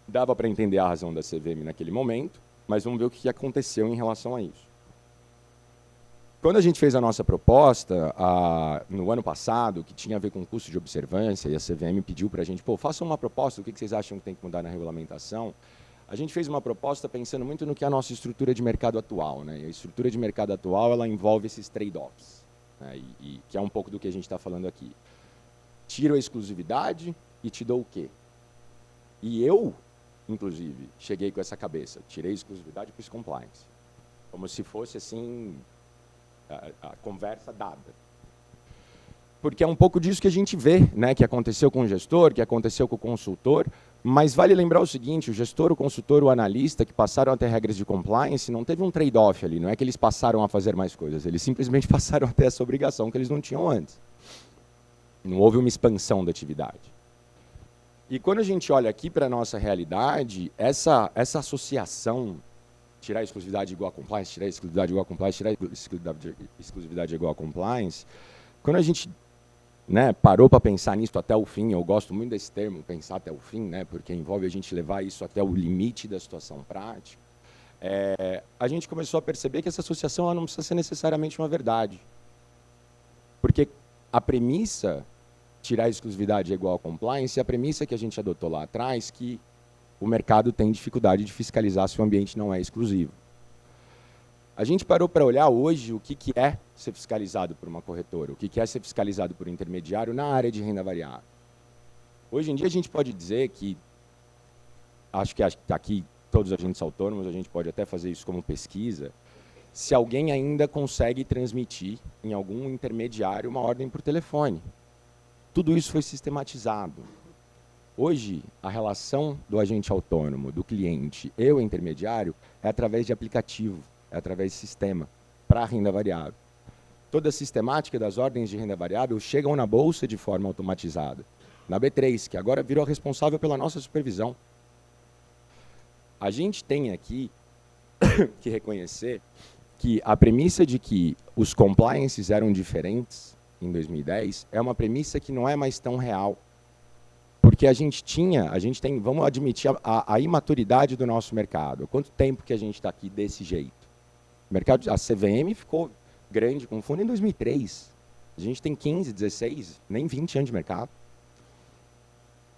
Speaker 5: Dava para entender a razão da CVM naquele momento, mas vamos ver o que aconteceu em relação a isso. Quando a gente fez a nossa proposta, no ano passado, que tinha a ver com custo de observância, e a CVM pediu para a gente, façam uma proposta, o que vocês acham que tem que mudar na regulamentação, a gente fez uma proposta pensando muito no que é a nossa estrutura de mercado atual. Né? E a estrutura de mercado atual ela envolve esses trade-offs, né? e que é um pouco do que a gente está falando aqui. Tiro a exclusividade e te dou o quê? E eu, inclusive, cheguei com essa cabeça, tirei a exclusividade e pus compliance. Como se fosse assim... A conversa dada. Porque é um pouco disso que a gente vê, né, que aconteceu com o gestor, que aconteceu com o consultor, mas vale lembrar o seguinte, o gestor, o consultor, o analista que passaram a ter regras de compliance, não teve um trade-off ali, não é que eles passaram a fazer mais coisas, eles simplesmente passaram a ter essa obrigação que eles não tinham antes. Não houve uma expansão da atividade. E quando a gente olha aqui para a nossa realidade, essa associação tirar a exclusividade igual a compliance, tirar a exclusividade igual a compliance, tirar a exclusividade igual a compliance. Quando a gente, né, parou para pensar nisso até o fim, eu gosto muito desse termo, pensar até o fim, né, porque envolve a gente levar isso até o limite da situação prática, a gente começou a perceber que essa associação ela não precisa ser necessariamente uma verdade. Porque a premissa, tirar a exclusividade igual a compliance, é a premissa que a gente adotou lá atrás, que o mercado tem dificuldade de fiscalizar se o ambiente não é exclusivo. A gente parou para olhar hoje o que é ser fiscalizado por uma corretora, o que é ser fiscalizado por um intermediário na área de renda variável. Hoje em dia a gente pode dizer que, acho que aqui todos os agentes autônomos, a gente pode até fazer isso como pesquisa, se alguém ainda consegue transmitir em algum intermediário uma ordem por telefone. Tudo isso foi sistematizado. Hoje, a relação do agente autônomo, do cliente e o intermediário é através de aplicativo, é através de sistema, para renda variável. Toda a sistemática das ordens de renda variável chegam na Bolsa de forma automatizada. Na B3, que agora virou responsável pela nossa supervisão. A gente tem aqui que reconhecer que a premissa de que os compliances eram diferentes em 2010 é uma premissa que não é mais tão real. Porque a gente tem, vamos admitir a imaturidade do nosso mercado. Quanto tempo que a gente está aqui desse jeito? O mercado, a CVM ficou grande com fundo em 2003. A gente tem 15, 16, nem 20 anos de mercado.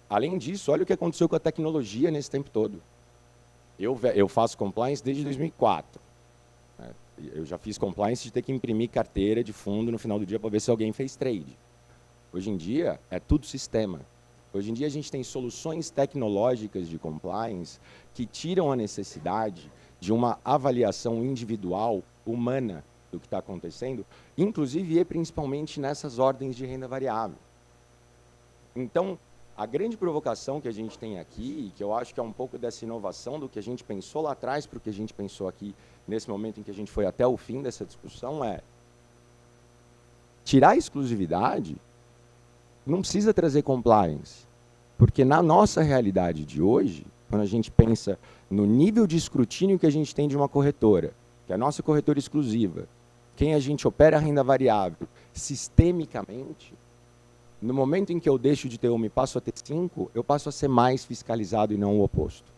Speaker 5: Além disso, olha o que aconteceu com a tecnologia nesse tempo todo. Eu faço compliance desde 2004. Eu já fiz compliance de ter que imprimir carteira de fundo no final do dia para ver se alguém fez trade. Hoje em dia, é tudo sistema. Hoje em dia, a gente tem soluções tecnológicas de compliance que tiram a necessidade de uma avaliação individual, humana, do que está acontecendo, inclusive e principalmente nessas ordens de renda variável. Então, a grande provocação que a gente tem aqui, que eu acho que é um pouco dessa inovação do que a gente pensou lá atrás para o que a gente pensou aqui, nesse momento em que a gente foi até o fim dessa discussão, é tirar a exclusividade não precisa trazer compliance, porque na nossa realidade de hoje, quando a gente pensa no nível de escrutínio que a gente tem de uma corretora, que é a nossa corretora exclusiva, quem a gente opera a renda variável sistemicamente, no momento em que eu deixo de ter uma e passo a ter 5, eu passo a ser mais fiscalizado e não o oposto.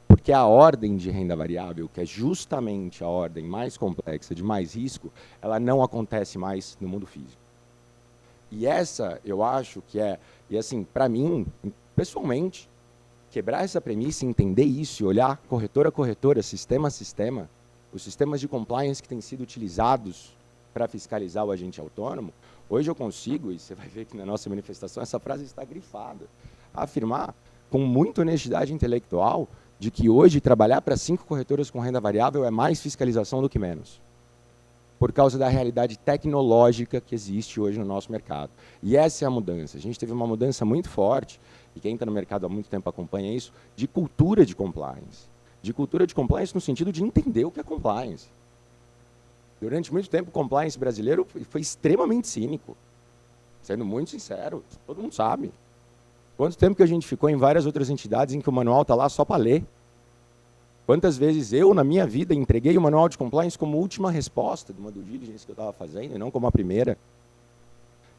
Speaker 5: Porque a ordem de renda variável, que é justamente a ordem mais complexa, de mais risco, ela não acontece mais no mundo físico. E essa, eu acho que é, e assim, para mim, pessoalmente, quebrar essa premissa, entender isso e olhar corretora a corretora, sistema a sistema, os sistemas de compliance que têm sido utilizados para fiscalizar o agente autônomo, hoje eu consigo, e você vai ver que na nossa manifestação essa frase está grifada, afirmar com muita honestidade intelectual de que hoje trabalhar para 5 corretoras com renda variável é mais fiscalização do que menos. Por causa da realidade tecnológica que existe hoje no nosso mercado. E essa é a mudança. A gente teve uma mudança muito forte, e quem está no mercado há muito tempo acompanha isso, de cultura de compliance. De cultura de compliance no sentido de entender o que é compliance. Durante muito tempo, o compliance brasileiro foi extremamente cínico. Sendo muito sincero, todo mundo sabe. Quanto tempo que a gente ficou em várias outras entidades em que o manual está lá só para ler? Quantas vezes eu, na minha vida, entreguei o manual de compliance como última resposta de uma due diligence que eu estava fazendo, e não como a primeira?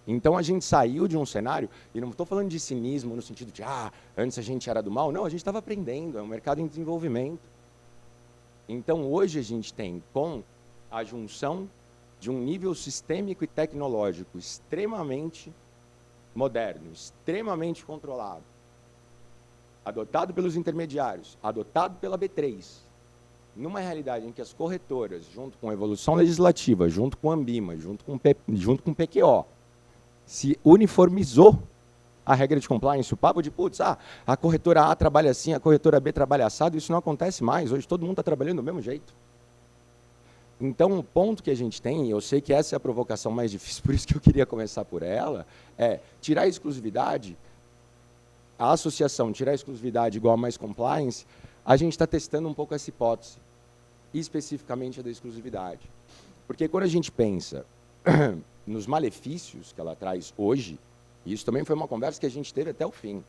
Speaker 5: Então, a gente saiu de um cenário, e não estou falando de cinismo no sentido de, antes a gente era do mal. Não, a gente estava aprendendo, é um mercado em desenvolvimento. Então, hoje a gente tem, com a junção de um nível sistêmico e tecnológico extremamente moderno, extremamente controlado, adotado pelos intermediários, adotado pela B3, numa realidade em que as corretoras, junto com a evolução legislativa, junto com a Ambima, junto com o PQO, se uniformizou a regra de compliance, o papo de, a corretora A trabalha assim, a corretora B trabalha assado, isso não acontece mais, hoje todo mundo está trabalhando do mesmo jeito. Então, o ponto que a gente tem, e eu sei que essa é a provocação mais difícil, por isso que eu queria começar por ela, é tirar a exclusividade, a associação tirar a exclusividade igual a mais compliance, a gente está testando um pouco essa hipótese, especificamente a da exclusividade. Porque quando a gente pensa nos malefícios que ela traz hoje, e isso também foi uma conversa que a gente teve até o fim,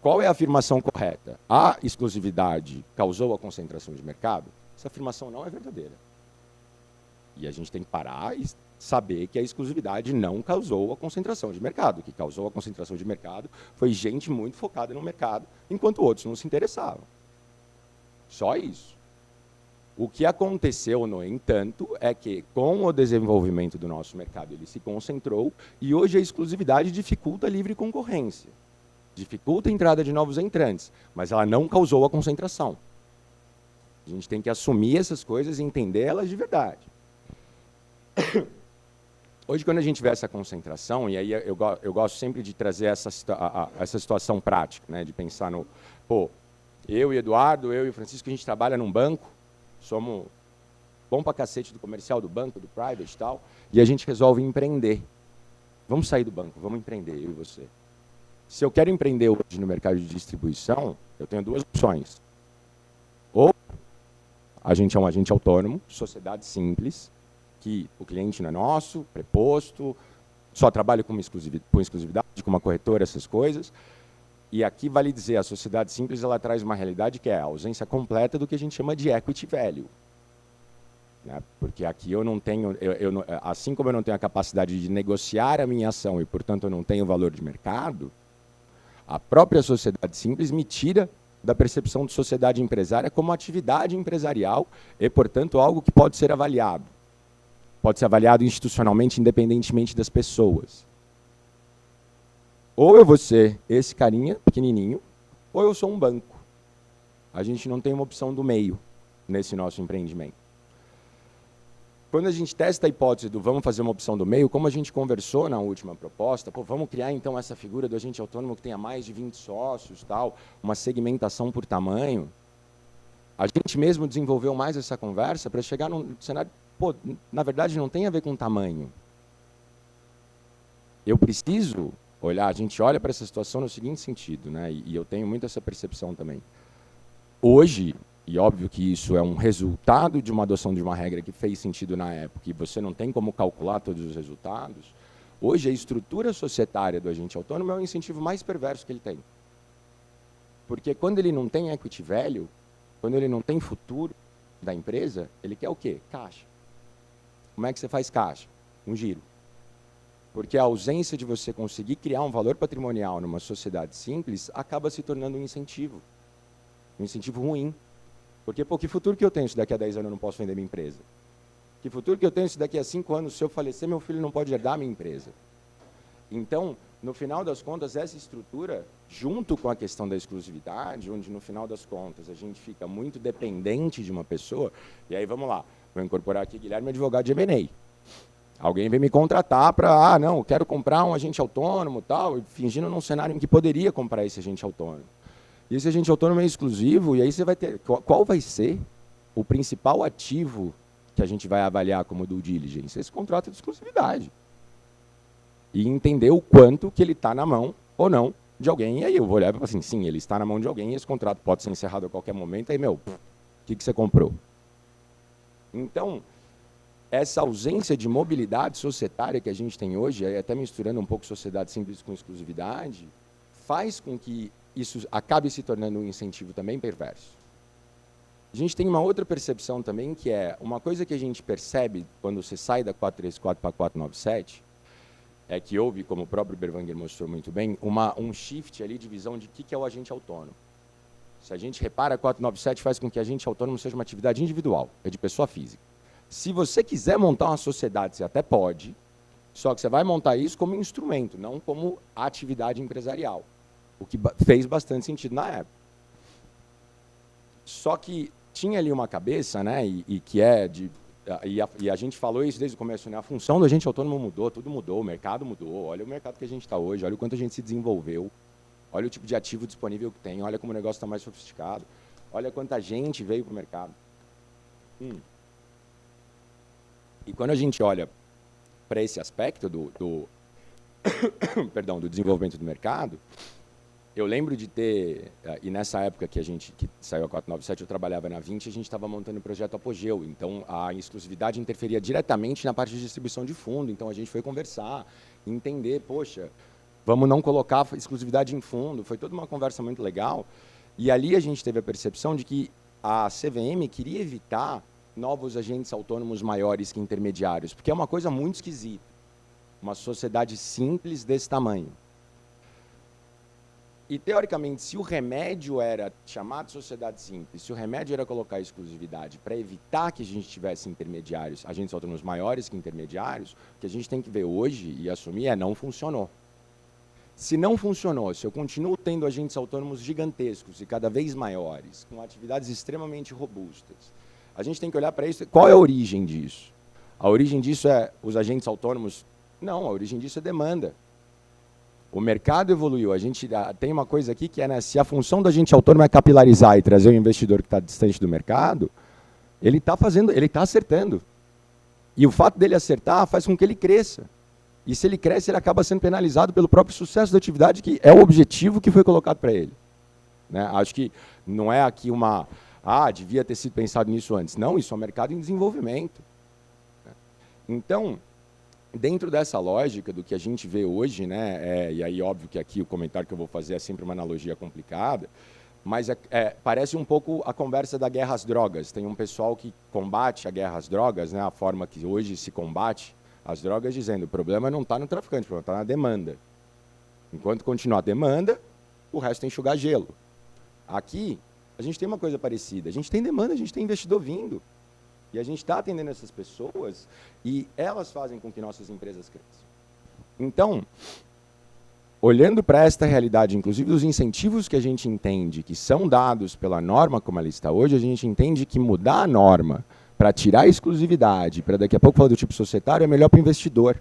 Speaker 5: qual é a afirmação correta? A exclusividade causou a concentração de mercado? Essa afirmação não é verdadeira. E a gente tem que parar e saber que a exclusividade não causou a concentração de mercado. O que causou a concentração de mercado foi gente muito focada no mercado, enquanto outros não se interessavam. Só isso. O que aconteceu, no entanto, é que, com o desenvolvimento do nosso mercado, ele se concentrou e hoje a exclusividade dificulta a livre concorrência. Dificulta a entrada de novos entrantes, mas ela não causou a concentração. A gente tem que assumir essas coisas e entender elas de verdade. Hoje, quando a gente vê essa concentração, e aí eu gosto sempre de trazer essa situação prática, né, de pensar no, eu e Eduardo, eu e o Francisco, a gente trabalha num banco, somos bom pra cacete do comercial do banco, do private e tal, e a gente resolve empreender. Vamos sair do banco, vamos empreender, eu e você. Se eu quero empreender hoje no mercado de distribuição, eu tenho duas opções. Ou a gente é um agente autônomo, sociedade simples, que o cliente não é nosso, preposto, só trabalha com exclusividade, com uma corretora, essas coisas. E aqui vale dizer, a sociedade simples ela traz uma realidade que é a ausência completa do que a gente chama de equity value. Né? Porque aqui eu não tenho, assim como eu não tenho a capacidade de negociar a minha ação e, portanto, eu não tenho valor de mercado, a própria sociedade simples me tira da percepção de sociedade empresária como atividade empresarial e, portanto, algo que pode ser avaliado. Pode ser avaliado institucionalmente, independentemente das pessoas. Ou eu vou ser esse carinha, pequenininho, ou eu sou um banco. A gente não tem uma opção do meio nesse nosso empreendimento. Quando a gente testa a hipótese do vamos fazer uma opção do meio, como a gente conversou na última proposta, vamos criar então essa figura do agente autônomo que tenha mais de 20 sócios, tal, uma segmentação por tamanho. A gente mesmo desenvolveu mais essa conversa para chegar num cenário, na verdade não tem a ver com tamanho. Eu preciso olhar, a gente olha para essa situação no seguinte sentido, né? E eu tenho muito essa percepção também. Hoje, e óbvio que isso é um resultado de uma adoção de uma regra que fez sentido na época, e você não tem como calcular todos os resultados, hoje a estrutura societária do agente autônomo é o incentivo mais perverso que ele tem. Porque quando ele não tem equity value, quando ele não tem futuro da empresa, ele quer o quê? Caixa. Como é que você faz caixa? Um giro. Porque a ausência de você conseguir criar um valor patrimonial numa sociedade simples acaba se tornando um incentivo ruim. Porque, que futuro que eu tenho se daqui a 10 anos eu não posso vender minha empresa? Que futuro que eu tenho se daqui a 5 anos, se eu falecer, meu filho não pode herdar a minha empresa? Então, no final das contas, essa estrutura, junto com a questão da exclusividade, onde no final das contas a gente fica muito dependente de uma pessoa, e aí vamos lá, vou incorporar aqui Guilherme, advogado de M&A. Alguém vem me contratar para, não, quero comprar um agente autônomo, tal, fingindo num cenário em que poderia comprar esse agente autônomo. E esse agente autônomo é exclusivo, e aí você vai ter, qual vai ser o principal ativo que a gente vai avaliar como due diligence? Esse contrato de exclusividade. E entender o quanto que ele está na mão ou não de alguém. E aí eu vou olhar e falar assim, sim, ele está na mão de alguém, e esse contrato pode ser encerrado a qualquer momento, aí, o que você comprou? Então, essa ausência de mobilidade societária que a gente tem hoje, aí até misturando um pouco sociedade simples com exclusividade, faz com que isso acabe se tornando um incentivo também perverso. A gente tem uma outra percepção também, que é uma coisa que a gente percebe quando você sai da 434 para a 497, é que houve, como o próprio Berwanger mostrou muito bem, um shift ali de visão de o que é o agente autônomo. Se a gente repara, a 497 faz com que o agente autônomo seja uma atividade individual, é de pessoa física. Se você quiser montar uma sociedade, você até pode, só que você vai montar isso como instrumento, não como atividade empresarial. O que fez bastante sentido na época. Só que tinha ali uma cabeça, né, e que é de... E a gente falou isso desde o começo, né? A função do agente autônomo mudou, tudo mudou, o mercado mudou. Olha o mercado que a gente está hoje, olha o quanto a gente se desenvolveu, olha o tipo de ativo disponível que tem, olha como o negócio está mais sofisticado, olha quanta gente veio para o mercado. E quando a gente olha para esse aspecto do desenvolvimento do mercado, eu lembro de ter, e nessa época que saiu a 497, eu trabalhava na 20, a gente estava montando o projeto Apogeu, então a exclusividade interferia diretamente na parte de distribuição de fundo, então a gente foi conversar, entender, poxa, vamos não colocar exclusividade em fundo, foi toda uma conversa muito legal, e ali a gente teve a percepção de que a CVM queria evitar novos agentes autônomos maiores que intermediários, porque é uma coisa muito esquisita, uma sociedade simples desse tamanho. E, teoricamente, se o remédio era chamar de sociedade simples, se o remédio era colocar exclusividade para evitar que a gente tivesse intermediários, agentes autônomos maiores que intermediários, o que a gente tem que ver hoje e assumir não funcionou. Se não funcionou, se eu continuo tendo agentes autônomos gigantescos e cada vez maiores, com atividades extremamente robustas, a gente tem que olhar para isso. Qual é a origem disso? A origem disso é os agentes autônomos? Não, a origem disso é demanda. O mercado evoluiu. A gente tem uma coisa aqui que é, né, se a função do agente autônomo é capilarizar e trazer o investidor que está distante do mercado, ele está acertando. E o fato dele acertar faz com que ele cresça. E se ele cresce, ele acaba sendo penalizado pelo próprio sucesso da atividade, que é o objetivo que foi colocado para ele. Né? Acho que não é aqui uma... devia ter sido pensado nisso antes. Não, isso é um mercado em desenvolvimento. Então, dentro dessa lógica do que a gente vê hoje, né, e aí óbvio que aqui o comentário que eu vou fazer é sempre uma analogia complicada, mas parece um pouco a conversa da guerra às drogas. Tem um pessoal que combate a guerra às drogas, né, a forma que hoje se combate as drogas, dizendo o problema não está no traficante, o problema está na demanda. Enquanto continuar a demanda, o resto é enxugar gelo. Aqui, a gente tem uma coisa parecida. A gente tem demanda, a gente tem investidor vindo. E a gente está atendendo essas pessoas e elas fazem com que nossas empresas cresçam. Então, olhando para esta realidade, inclusive dos incentivos que a gente entende que são dados pela norma como ela está hoje, a gente entende que mudar a norma para tirar a exclusividade, para daqui a pouco falar do tipo societário, é melhor para o investidor.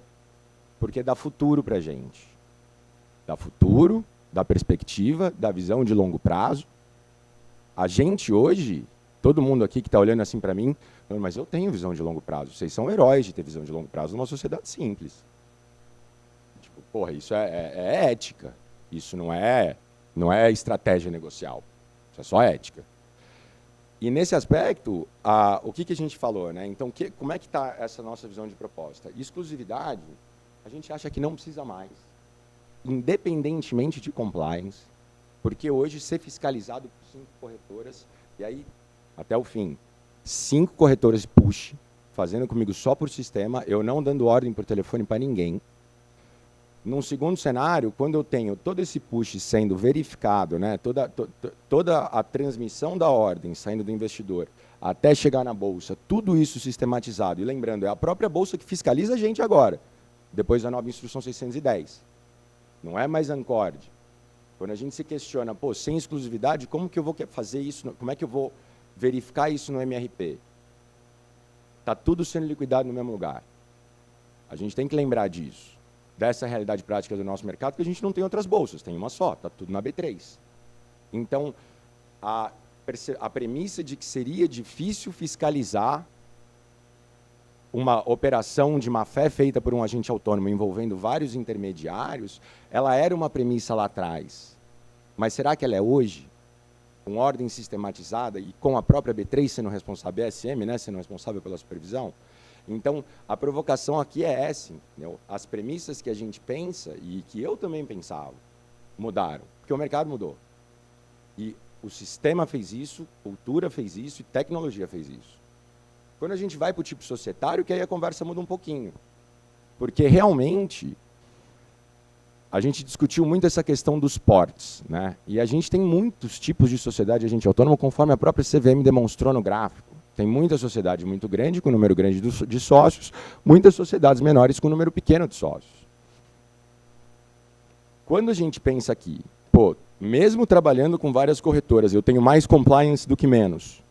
Speaker 5: Porque dá futuro para a gente. Dá futuro, dá perspectiva, dá visão de longo prazo. A gente hoje, todo mundo aqui que está olhando assim para mim, mas eu tenho visão de longo prazo. Vocês são heróis de ter visão de longo prazo numa sociedade simples. Tipo, porra, isso é ética. Isso não é estratégia negocial. Isso é só ética. E nesse aspecto, o que a gente falou, né? Então, como é que está essa nossa visão de proposta? Exclusividade, a gente acha que não precisa mais, independentemente de compliance, porque hoje ser fiscalizado por 5 corretoras, e aí, até o fim, 5 corretoras push, fazendo comigo só por sistema, eu não dando ordem por telefone para ninguém. Num segundo cenário, quando eu tenho todo esse push sendo verificado, né, toda a transmissão da ordem saindo do investidor até chegar na Bolsa, tudo isso sistematizado. E lembrando, é a própria Bolsa que fiscaliza a gente agora, depois da nova Instrução 610. Não é mais Ancord. Quando a gente se questiona, pô, sem exclusividade, como que eu vou fazer isso? Como é que eu vou verificar isso no MRP? Está tudo sendo liquidado no mesmo lugar. A gente tem que lembrar disso. Dessa realidade prática do nosso mercado, porque a gente não tem outras bolsas, tem uma só, está tudo na B3. Então, a premissa de que seria difícil fiscalizar uma operação de má-fé feita por um agente autônomo envolvendo vários intermediários, ela era uma premissa lá atrás. Mas será que ela é hoje? Com ordem sistematizada e com a própria B3 sendo responsável, BSM, né, sendo responsável pela supervisão? Então, a provocação aqui é essa, entendeu? As premissas que a gente pensa, e que eu também pensava, mudaram, porque o mercado mudou. E o sistema fez isso, cultura fez isso, e tecnologia fez isso. Quando a gente vai para o tipo societário, que aí a conversa muda um pouquinho. Porque, realmente, a gente discutiu muito essa questão dos portes, né? E a gente tem muitos tipos de sociedade agente autônomo, conforme a própria CVM demonstrou no gráfico. Tem muita sociedade muito grande, com número grande de sócios, muitas sociedades menores com número pequeno de sócios. Quando a gente pensa aqui, pô, mesmo trabalhando com várias corretoras, eu tenho mais compliance do que menos.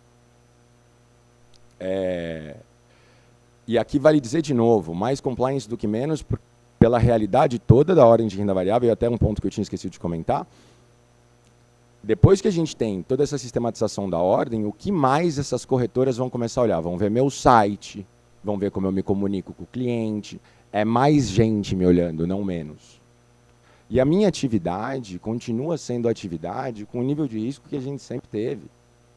Speaker 5: E aqui vale dizer de novo, mais compliance do que menos, pela realidade toda da ordem de renda variável, e até um ponto que eu tinha esquecido de comentar. Depois que a gente tem toda essa sistematização da ordem, o que mais essas corretoras vão começar a olhar? Vão ver meu site, vão ver como eu me comunico com o cliente. É mais gente me olhando, não menos. E a minha atividade continua sendo a atividade com o nível de risco que a gente sempre teve.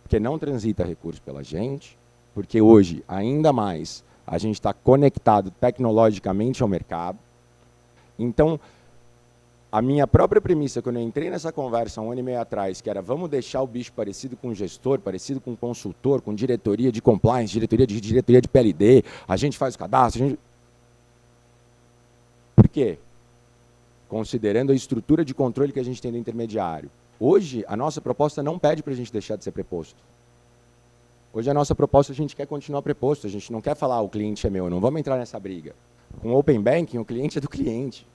Speaker 5: Porque não transita recurso pela gente, porque hoje, ainda mais, a gente está conectado tecnologicamente ao mercado. Então, a minha própria premissa, quando eu entrei nessa conversa 1 ano e meio atrás, que era vamos deixar o bicho parecido com gestor, parecido com consultor, com diretoria de compliance, diretoria de PLD, a gente faz o cadastro, a gente... Por quê? Considerando a estrutura de controle que a gente tem do intermediário. Hoje, a nossa proposta não pede para a gente deixar de ser preposto. Hoje, a nossa proposta, a gente quer continuar preposto, a gente não quer falar o cliente é meu, não vamos entrar nessa briga. Com o Open Banking, o cliente é do cliente.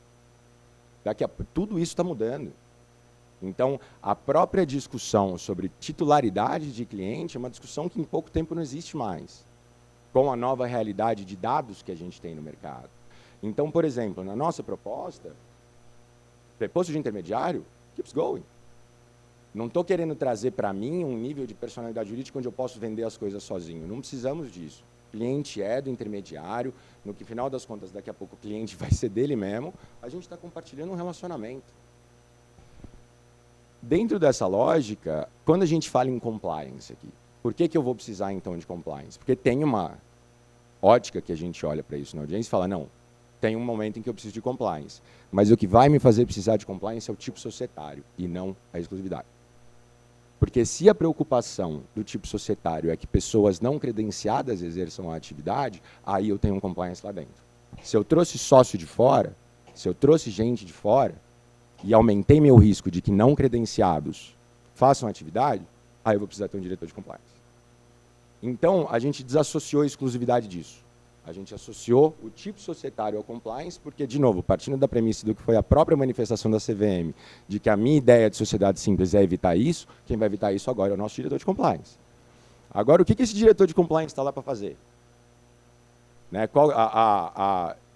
Speaker 5: Tudo isso está mudando. Então, a própria discussão sobre titularidade de cliente é uma discussão que em pouco tempo não existe mais, com a nova realidade de dados que a gente tem no mercado. Então, por exemplo, na nossa proposta, preposto de intermediário, keeps going. Não estou querendo trazer para mim um nível de personalidade jurídica onde eu posso vender as coisas sozinho. Não precisamos disso. cliente é do intermediário, no que, final das contas, daqui a pouco o cliente vai ser dele mesmo, a gente está compartilhando um relacionamento. Dentro dessa lógica, quando a gente fala em compliance aqui, por que eu vou precisar, então, de compliance? Porque tem uma ótica que a gente olha para isso na audiência e fala, não, tem um momento em que eu preciso de compliance, mas o que vai me fazer precisar de compliance é o tipo societário e não a exclusividade. Porque se a preocupação do tipo societário é que pessoas não credenciadas exerçam a atividade, aí eu tenho um compliance lá dentro. Se eu trouxe sócio de fora, se eu trouxe gente de fora e aumentei meu risco de que não credenciados façam atividade, aí eu vou precisar ter um diretor de compliance. Então, a gente desassociou a exclusividade disso. A gente associou o tipo societário ao compliance, porque, de novo, partindo da premissa do que foi a própria manifestação da CVM, de que a minha ideia de sociedade simples é evitar isso, quem vai evitar isso agora é o nosso diretor de compliance. Agora, o que esse diretor de compliance está lá para fazer? Né?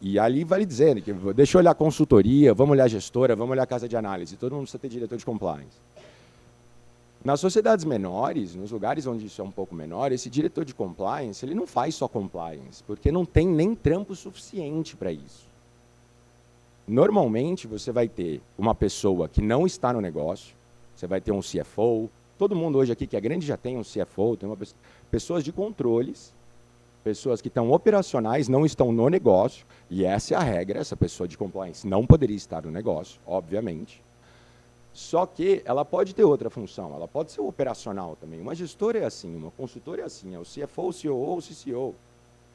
Speaker 5: E ali vale dizer, que deixa eu olhar consultoria, vamos olhar gestora, vamos olhar casa de análise, todo mundo precisa ter diretor de compliance. Nas sociedades menores, nos lugares onde isso é um pouco menor, esse diretor de compliance, ele não faz só compliance, porque não tem nem trampo suficiente para isso. Normalmente, você vai ter uma pessoa que não está no negócio, você vai ter um CFO, todo mundo hoje aqui que é grande já tem um CFO, tem pessoas de controles, pessoas que estão operacionais, não estão no negócio, e essa é a regra, essa pessoa de compliance não poderia estar no negócio, obviamente. Só que ela pode ter outra função, ela pode ser operacional também. Uma gestora é assim, uma consultora é assim, é o CFO, o COO, o CCO,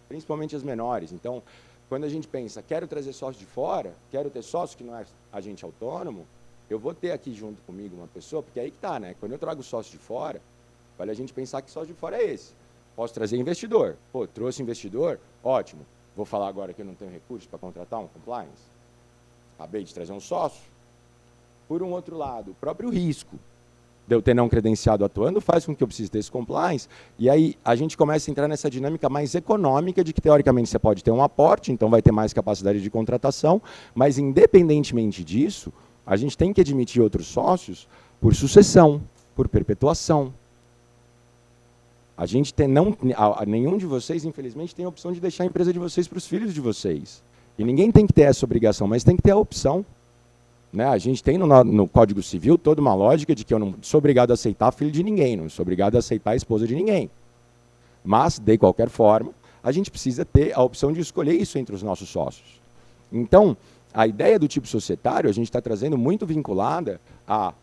Speaker 5: principalmente as menores. Então, quando a gente pensa, quero trazer sócio de fora, quero ter sócio que não é agente autônomo, eu vou ter aqui junto comigo uma pessoa, porque aí que está, né? Quando eu trago sócio de fora, vale a gente pensar que sócio de fora é esse. Posso trazer investidor. Pô, trouxe investidor? Ótimo. Vou falar agora que eu não tenho recursos para contratar um compliance? Acabei de trazer um sócio. Por um outro lado, o próprio risco de eu ter não credenciado atuando faz com que eu precise desse compliance, e aí a gente começa a entrar nessa dinâmica mais econômica de que, teoricamente, você pode ter um aporte, então vai ter mais capacidade de contratação, mas, independentemente disso, a gente tem que admitir outros sócios por sucessão, por perpetuação. A gente tem, nenhum de vocês, infelizmente, tem a opção de deixar a empresa de vocês para os filhos de vocês. E ninguém tem que ter essa obrigação, mas tem que ter a opção. Né? A gente tem no Código Civil toda uma lógica de que eu não sou obrigado a aceitar filho de ninguém, não sou obrigado a aceitar a esposa de ninguém. Mas, de qualquer forma, a gente precisa ter a opção de escolher isso entre os nossos sócios. Então, a ideia do tipo societário, a gente está trazendo muito vinculada a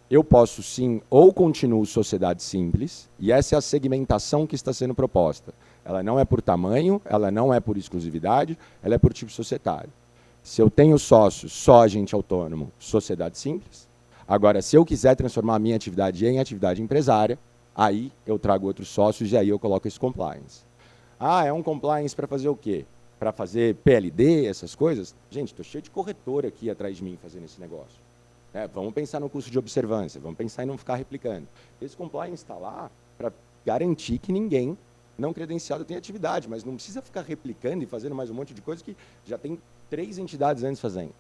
Speaker 5: eu posso sim ou continuo sociedade simples, e essa é a segmentação que está sendo proposta. Ela não é por tamanho, ela não é por exclusividade, ela é por tipo societário. Se eu tenho sócios, só agente autônomo, sociedade simples. Agora, se eu quiser transformar a minha atividade em atividade empresária, aí eu trago outros sócios e aí eu coloco esse compliance. Ah, é um compliance para fazer o quê? Para fazer PLD, essas coisas? Gente, estou cheio de corretor aqui atrás de mim fazendo esse negócio. Vamos pensar no custo de observância, vamos pensar em não ficar replicando. Esse compliance está lá para garantir que ninguém não credenciado tem atividade, mas não precisa ficar replicando e fazendo mais um monte de coisa que já tem 3 entidades antes fazendo.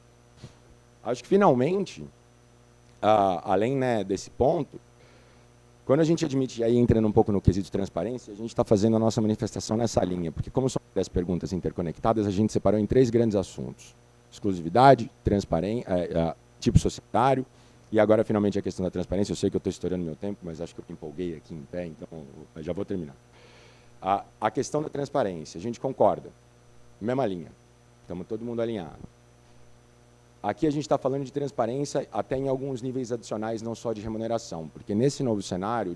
Speaker 5: Acho que, finalmente, além, né, desse ponto, quando a gente admite, aí entrando um pouco no quesito de transparência, a gente está fazendo a nossa manifestação nessa linha, porque como são 10 perguntas interconectadas, a gente separou em 3 grandes assuntos. Exclusividade, transparência, tipo societário, e agora, finalmente, a questão da transparência. Eu sei que eu estou estourando meu tempo, mas acho que eu me empolguei aqui em pé, então eu já vou terminar. A questão da transparência, a gente concorda, mesma linha, estamos todo mundo alinhado. Aqui a gente está falando de transparência até em alguns níveis adicionais, não só de remuneração, porque nesse novo cenário,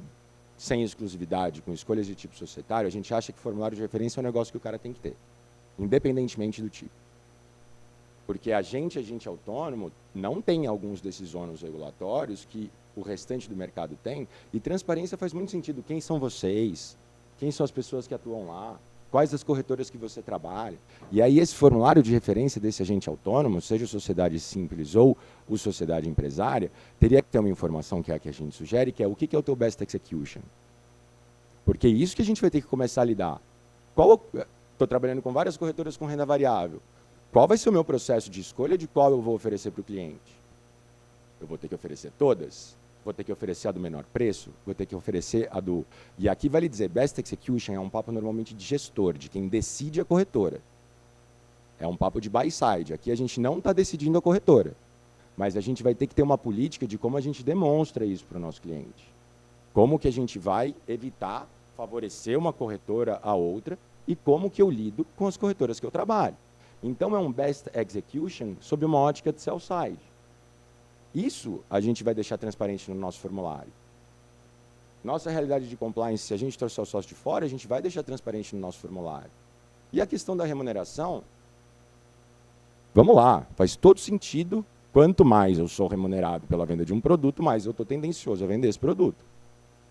Speaker 5: sem exclusividade, com escolhas de tipo societário, a gente acha que formulário de referência é um negócio que o cara tem que ter, independentemente do tipo. Porque agente autônomo não tem alguns desses ônus regulatórios que o restante do mercado tem, e transparência faz muito sentido. Quem são vocês? Quem são as pessoas que atuam lá? Quais as corretoras que você trabalha? E aí esse formulário de referência desse agente autônomo, seja sociedade simples ou o sociedade empresária, teria que ter uma informação que é a que a gente sugere, que é o que é o teu best execution. Porque é isso que a gente vai ter que começar a lidar. Estou trabalhando com várias corretoras com renda variável. Qual vai ser o meu processo de escolha de qual eu vou oferecer para o cliente? Eu vou ter que oferecer todas? Vou ter que oferecer a do menor preço? Vou ter que oferecer a do... E aqui vale dizer, Best Execution é um papo normalmente de gestor, de quem decide a corretora. É um papo de buy side. Aqui a gente não está decidindo a corretora, mas a gente vai ter que ter uma política de como a gente demonstra isso para o nosso cliente. Como que a gente vai evitar favorecer uma corretora a outra e como que eu lido com as corretoras que eu trabalho. Então, é um Best Execution sob uma ótica de sell side. Isso a gente vai deixar transparente no nosso formulário. Nossa realidade de compliance, se a gente trouxer o sócio de fora, a gente vai deixar transparente no nosso formulário. E a questão da remuneração, vamos lá, faz todo sentido. Quanto mais eu sou remunerado pela venda de um produto, mais eu estou tendencioso a vender esse produto.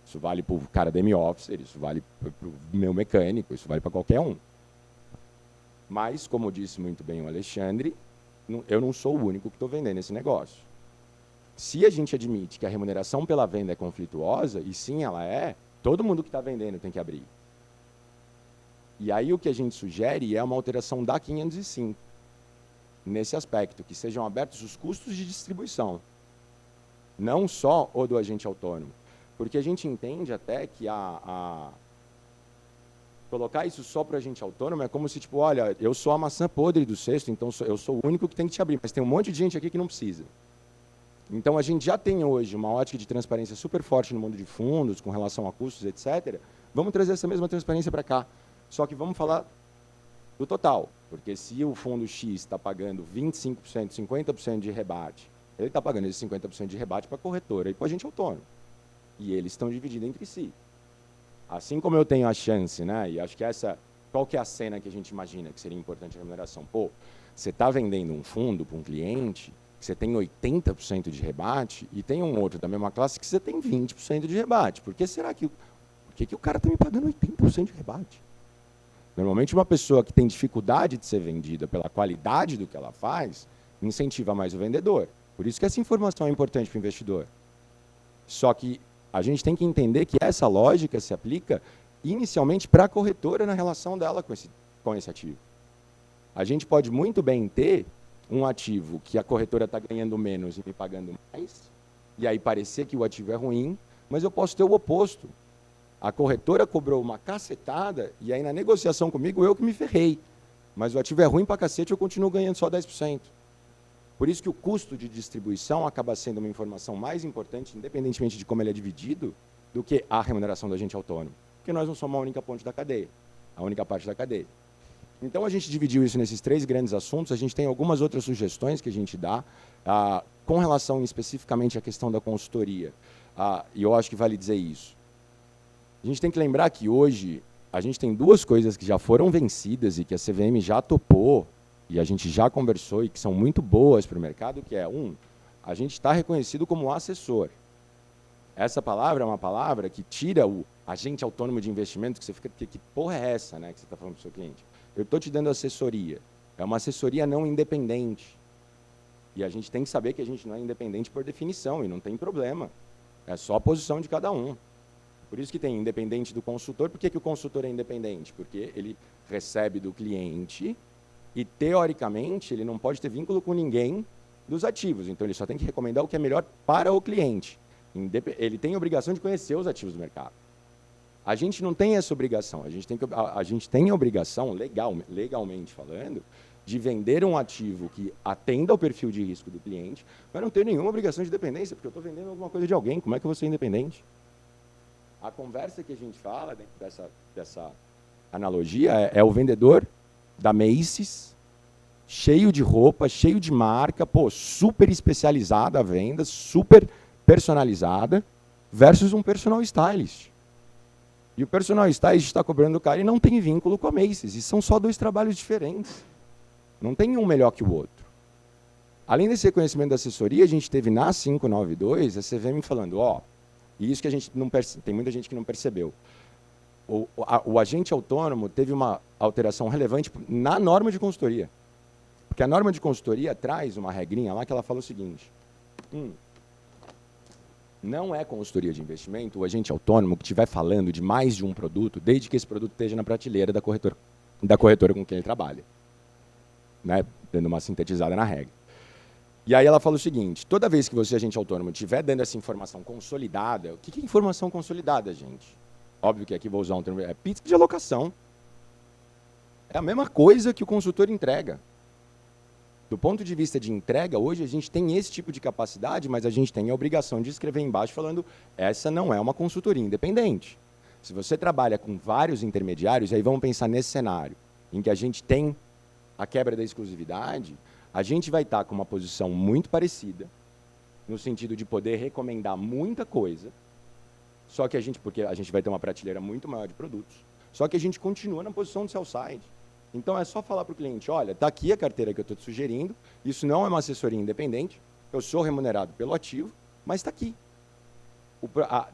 Speaker 5: Isso vale para o cara da M-Officer, isso vale para o meu mecânico, isso vale para qualquer um. Mas, como disse muito bem o Alexandre, eu não sou o único que estou vendendo esse negócio. Se a gente admite que a remuneração pela venda é conflituosa, e sim ela é, todo mundo que está vendendo tem que abrir. E aí o que a gente sugere é uma alteração da 505, nesse aspecto, que sejam abertos os custos de distribuição, não só o do agente autônomo. Porque a gente entende até que colocar isso só para o agente autônomo é como se, tipo, olha, eu sou a maçã podre do cesto, então eu sou o único que tem que te abrir, mas tem um monte de gente aqui que não precisa. Então, a gente já tem hoje uma ótica de transparência super forte no mundo de fundos, com relação a custos, etc. Vamos trazer essa mesma transparência para cá. Só que vamos falar do total, porque se o fundo X está pagando 25%, 50% de rebate, ele está pagando esse 50% de rebate para a corretora e para o agente autônomo. E eles estão dividindo entre si. Assim como eu tenho a chance, né? E acho que qual que é a cena que a gente imagina que seria importante a remuneração? Pô, você está vendendo um fundo para um cliente, você tem 80% de rebate, e tem um outro da mesma classe que você tem 20% de rebate. Por que será que o cara está me pagando 80% de rebate? Normalmente, uma pessoa que tem dificuldade de ser vendida pela qualidade do que ela faz, incentiva mais o vendedor. Por isso que essa informação é importante para o investidor. Só que a gente tem que entender que essa lógica se aplica inicialmente para a corretora na relação dela com esse ativo. A gente pode muito bem ter um ativo que a corretora está ganhando menos e me pagando mais, e aí parecer que o ativo é ruim, mas eu posso ter o oposto. A corretora cobrou uma cacetada, e aí na negociação comigo eu que me ferrei. Mas o ativo é ruim para cacete, eu continuo ganhando só 10%. Por isso que o custo de distribuição acaba sendo uma informação mais importante, independentemente de como ele é dividido, do que a remuneração do agente autônomo. Porque nós não somos a única ponte da cadeia, a única parte da cadeia. Então, a gente dividiu isso nesses 3 grandes assuntos. A gente tem algumas outras sugestões que a gente dá, com relação especificamente à questão da consultoria. E eu acho que vale dizer isso. A gente tem que lembrar que hoje a gente tem 2 coisas que já foram vencidas e que a CVM já topou, e a gente já conversou e que são muito boas para o mercado, que é, a gente está reconhecido como assessor. Essa palavra é uma palavra que tira o agente autônomo de investimento, que você fica, que porra é essa, né, que você está falando para o seu cliente? Eu estou te dando assessoria. É uma assessoria não independente. E a gente tem que saber que a gente não é independente por definição, e não tem problema. É só a posição de cada um. Por isso que tem independente do consultor. Por que o consultor é independente? Porque ele recebe do cliente e, teoricamente, ele não pode ter vínculo com ninguém dos ativos. Então, ele só tem que recomendar o que é melhor para o cliente. Ele tem a obrigação de conhecer os ativos do mercado. A gente não tem essa obrigação. A gente tem a obrigação, legalmente falando, de vender um ativo que atenda ao perfil de risco do cliente, mas não ter nenhuma obrigação de dependência, porque eu estou vendendo alguma coisa de alguém. Como é que eu vou ser independente? A conversa que a gente fala dentro dessa analogia é o vendedor da Macy's, cheio de roupa, cheio de marca, super especializada a venda, super personalizada, versus um personal stylist. E o personal stylist está cobrando o cara e não tem vínculo com a Macy's. E são só 2 trabalhos diferentes. Não tem um melhor que o outro. Além desse reconhecimento da assessoria, a gente teve na 592 a CVM falando, e isso que a gente não tem muita gente que não percebeu. O agente autônomo teve uma alteração relevante na norma de consultoria. Porque a norma de consultoria traz uma regrinha lá que ela fala o seguinte, não é consultoria de investimento o agente autônomo que estiver falando de mais de um produto, desde que esse produto esteja na prateleira da corretora com quem ele trabalha. Né? Dando uma sintetizada na regra. E aí ela fala o seguinte, toda vez que você, agente autônomo, estiver dando essa informação consolidada, o que é informação consolidada, gente? Óbvio que aqui vou usar um termo, é pizza de alocação. É a mesma coisa que o consultor entrega. Do ponto de vista de entrega, hoje a gente tem esse tipo de capacidade, mas a gente tem a obrigação de escrever embaixo falando essa não é uma consultoria independente. Se você trabalha com vários intermediários, aí vamos pensar nesse cenário, em que a gente tem a quebra da exclusividade, a gente vai estar com uma posição muito parecida, no sentido de poder recomendar muita coisa, só que porque a gente vai ter uma prateleira muito maior de produtos, só que a gente continua na posição do sell side. Então, é só falar para o cliente, olha, está aqui a carteira que eu estou te sugerindo, isso não é uma assessoria independente, eu sou remunerado pelo ativo, mas está aqui.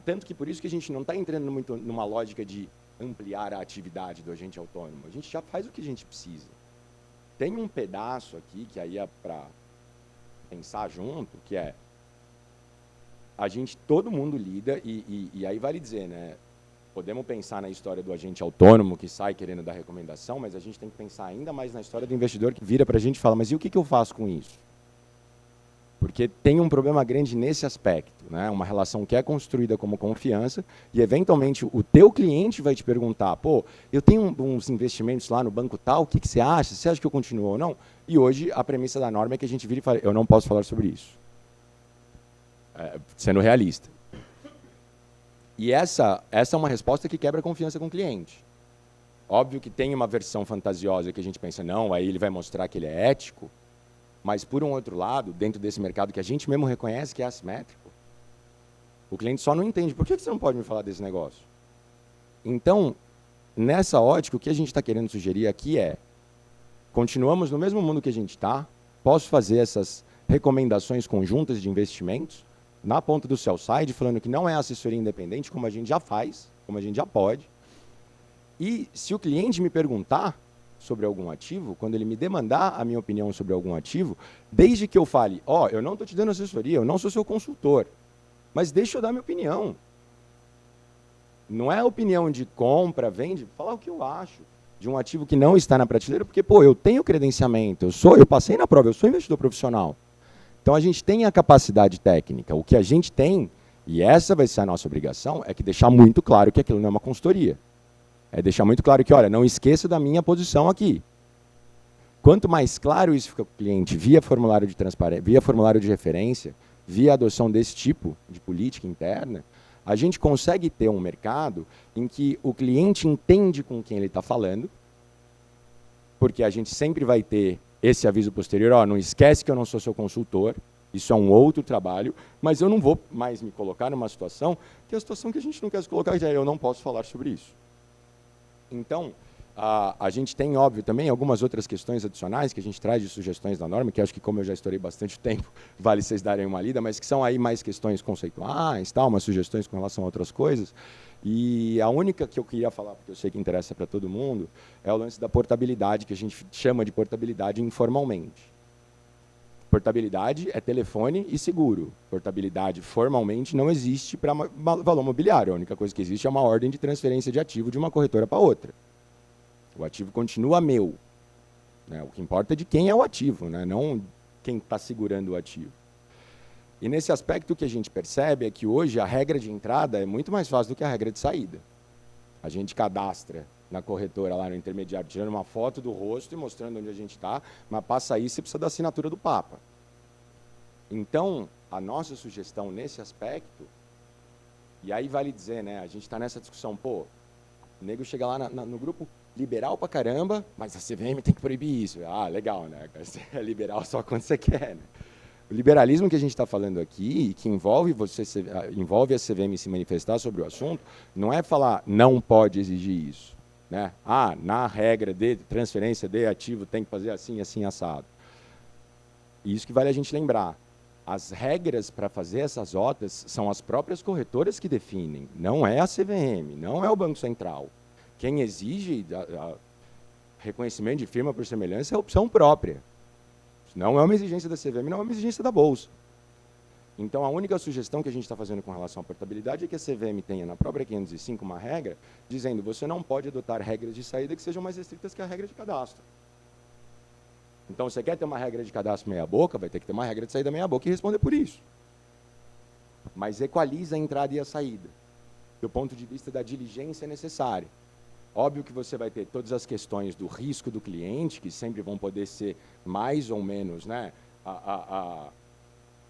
Speaker 5: Tanto que por isso que a gente não está entrando muito numa lógica de ampliar a atividade do agente autônomo, a gente já faz o que a gente precisa. Tem um pedaço aqui, que aí é para pensar junto, que é, todo mundo lida, e aí vale dizer, né? Podemos pensar na história do agente autônomo que sai querendo dar recomendação, mas a gente tem que pensar ainda mais na história do investidor que vira para a gente e fala, mas e o que eu faço com isso? Porque tem um problema grande nesse aspecto, né? Uma relação que é construída como confiança e, eventualmente, o teu cliente vai te perguntar, pô, eu tenho uns investimentos lá no banco tal, o que você acha? Você acha que eu continuo ou não? E hoje a premissa da norma é que a gente vira e fala, eu não posso falar sobre isso. Sendo realista. E essa é uma resposta que quebra a confiança com o cliente. Óbvio que tem uma versão fantasiosa que a gente pensa, não, aí ele vai mostrar que ele é ético, mas, por um outro lado, dentro desse mercado que a gente mesmo reconhece que é assimétrico, o cliente só não entende, por que você não pode me falar desse negócio? Então, nessa ótica, o que a gente está querendo sugerir aqui é, continuamos no mesmo mundo que a gente está, posso fazer essas recomendações conjuntas de investimentos, na ponta do sell side, falando que não é assessoria independente, como a gente já faz, como a gente já pode. E se o cliente me perguntar sobre algum ativo, quando ele me demandar a minha opinião sobre algum ativo, desde que eu fale, eu não estou te dando assessoria, eu não sou seu consultor, mas deixa eu dar minha opinião. Não é a opinião de compra, vende, falar o que eu acho de um ativo que não está na prateleira, porque, eu tenho credenciamento, eu passei na prova, eu sou investidor profissional. Então, a gente tem a capacidade técnica. O que a gente tem, e essa vai ser a nossa obrigação, é que deixar muito claro que aquilo não é uma consultoria. É deixar muito claro que, olha, não esqueça da minha posição aqui. Quanto mais claro isso fica para o cliente, via formulário de transparência, via formulário de referência, via adoção desse tipo de política interna, a gente consegue ter um mercado em que o cliente entende com quem ele está falando, porque a gente sempre vai ter esse aviso posterior, não esquece que eu não sou seu consultor, isso é um outro trabalho, mas eu não vou mais me colocar numa situação que é a situação que a gente não quer se colocar, já eu não posso falar sobre isso. Então, a gente tem, óbvio, também algumas outras questões adicionais que a gente traz de sugestões da norma, que acho que, como eu já estourei bastante tempo, vale vocês darem uma lida, mas que são aí mais questões conceituais, umas sugestões com relação a outras coisas. E a única que eu queria falar, porque eu sei que interessa para todo mundo, é o lance da portabilidade, que a gente chama de portabilidade informalmente. Portabilidade é telefone e seguro. Portabilidade formalmente não existe para valor mobiliário. A única coisa que existe é uma ordem de transferência de ativo de uma corretora para outra. O ativo continua meu. Né? O que importa é de quem é o ativo, né? Não quem está segurando o ativo. E nesse aspecto o que a gente percebe é que hoje a regra de entrada é muito mais fácil do que a regra de saída. A gente cadastra na corretora, lá no intermediário, tirando uma foto do rosto e mostrando onde a gente está, mas para sair você precisa da assinatura do Papa. Então, a nossa sugestão nesse aspecto, e aí vale dizer, né, a gente está nessa discussão, o nego chega lá no grupo liberal pra caramba, mas a CVM tem que proibir isso. Legal, né? Você é liberal só quando você quer, né? O liberalismo que a gente está falando aqui, que envolve a CVM se manifestar sobre o assunto, não é falar não pode exigir isso. Né? Na regra de transferência de ativo tem que fazer assim, assim, assado. Isso que vale a gente lembrar. As regras para fazer essas OTAs são as próprias corretoras que definem, não é a CVM, não é o Banco Central. Quem exige reconhecimento de firma por semelhança é a opção própria. Não é uma exigência da CVM, não é uma exigência da Bolsa. Então, a única sugestão que a gente está fazendo com relação à portabilidade é que a CVM tenha na própria 505 uma regra dizendo que você não pode adotar regras de saída que sejam mais restritas que a regra de cadastro. Então, você quer ter uma regra de cadastro meia-boca, vai ter que ter uma regra de saída meia-boca e responder por isso. Mas equaliza a entrada e a saída, do ponto de vista da diligência necessária. Óbvio que você vai ter todas as questões do risco do cliente, que sempre vão poder ser mais ou menos, né,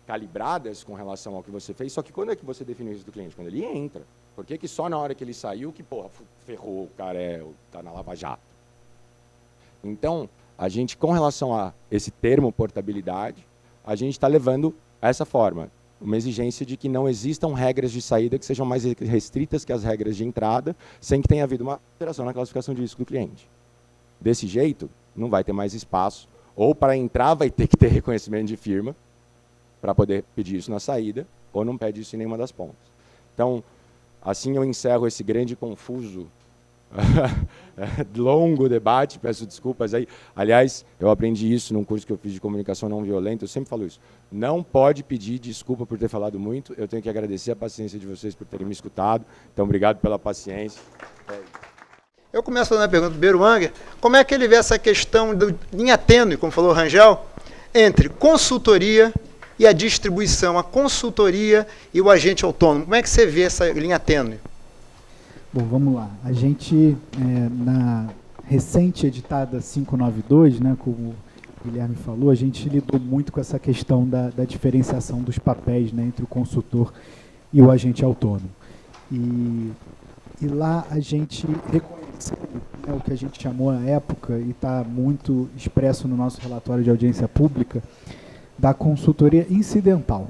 Speaker 5: calibradas com relação ao que você fez, só que quando é que você define o risco do cliente? Quando ele entra. Por que só na hora que ele saiu que, porra, ferrou, o cara tá na Lava Jato? Então, a gente, com relação a esse termo portabilidade, a gente está levando essa forma, uma exigência de que não existam regras de saída que sejam mais restritas que as regras de entrada, sem que tenha havido uma alteração na classificação de risco do cliente. Desse jeito, não vai ter mais espaço, ou para entrar vai ter que ter reconhecimento de firma, para poder pedir isso na saída, ou não pede isso em nenhuma das pontas. Então, assim eu encerro esse grande e confuso, longo debate, peço desculpas aí. Aliás, eu aprendi isso num curso que eu fiz de comunicação não violenta, eu sempre falo isso. Não pode pedir desculpa por ter falado muito, eu tenho que agradecer a paciência de vocês por terem me escutado, então obrigado pela paciência.
Speaker 1: Eu começo fazendo a pergunta do Beruanger, como é que ele vê essa questão da linha tênue, como falou o Rangel, entre consultoria e a distribuição, a consultoria e o agente autônomo. Como é que você vê essa linha tênue?
Speaker 3: Bom, vamos lá. A gente, na recente editada 592, né, como o Guilherme falou, a gente lidou muito com essa questão da diferenciação dos papéis, né, entre o consultor e o agente autônomo. E lá a gente reconheceu, né, o que a gente chamou na época, e está muito expresso no nosso relatório de audiência pública, da consultoria incidental.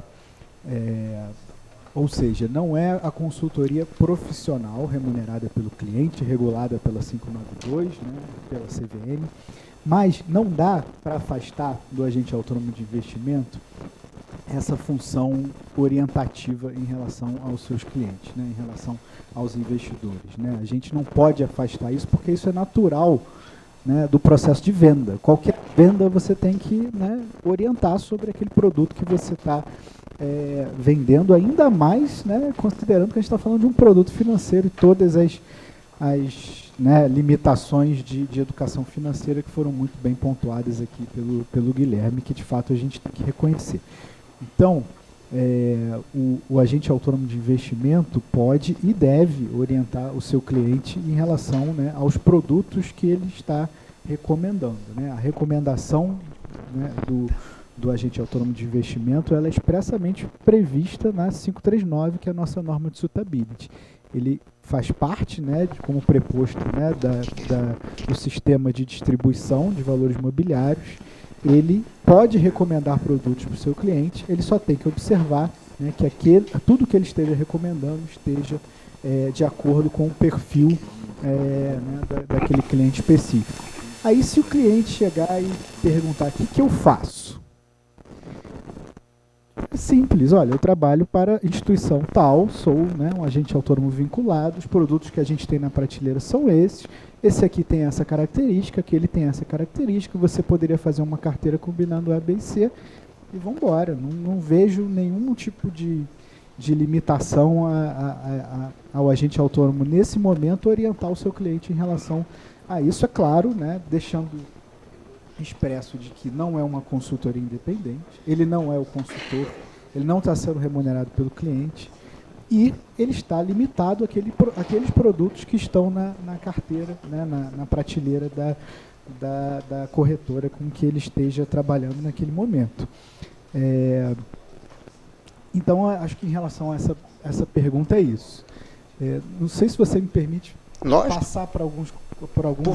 Speaker 3: Ou seja, não é a consultoria profissional remunerada pelo cliente, regulada pela 592, né, pela CVM, mas não dá para afastar do agente autônomo de investimento essa função orientativa em relação aos seus clientes, né, em relação aos investidores, né. A gente não pode afastar isso porque isso é natural, né, do processo de venda. Qualquer venda você tem que, né, orientar sobre aquele produto que você está vendendo, ainda mais, né, considerando que a gente está falando de um produto financeiro e todas as né, limitações de educação financeira que foram muito bem pontuadas aqui pelo Guilherme, que de fato a gente tem que reconhecer. Então, o agente autônomo de investimento pode e deve orientar o seu cliente em relação, né, aos produtos que ele está recomendando, né. A recomendação, né, do agente autônomo de investimento, ela é expressamente prevista na 539, que é a nossa norma de suitability. Ele faz parte, né, como preposto, né, do sistema de distribuição de valores imobiliários. Ele pode recomendar produtos para o seu cliente, ele só tem que observar, né, que tudo que ele esteja recomendando esteja de acordo com o perfil né, daquele cliente específico. Aí, se o cliente chegar e perguntar, o que eu faço? É simples, olha, eu trabalho para instituição tal, sou, né, um agente autônomo vinculado, os produtos que a gente tem na prateleira são esses, esse aqui tem essa característica, aquele tem essa característica, você poderia fazer uma carteira combinando A, B e C, e vamos embora. Não vejo nenhum tipo de limitação ao agente autônomo, nesse momento, orientar o seu cliente em relação a isso, é claro, né, deixando expresso de que não é uma consultoria independente, ele não é o consultor, ele não está sendo remunerado pelo cliente e ele está limitado àqueles produtos que estão na carteira, né, na prateleira da corretora com que ele esteja trabalhando naquele momento. Então, acho que em relação a essa pergunta é isso. Não sei se você me permite passar por algumas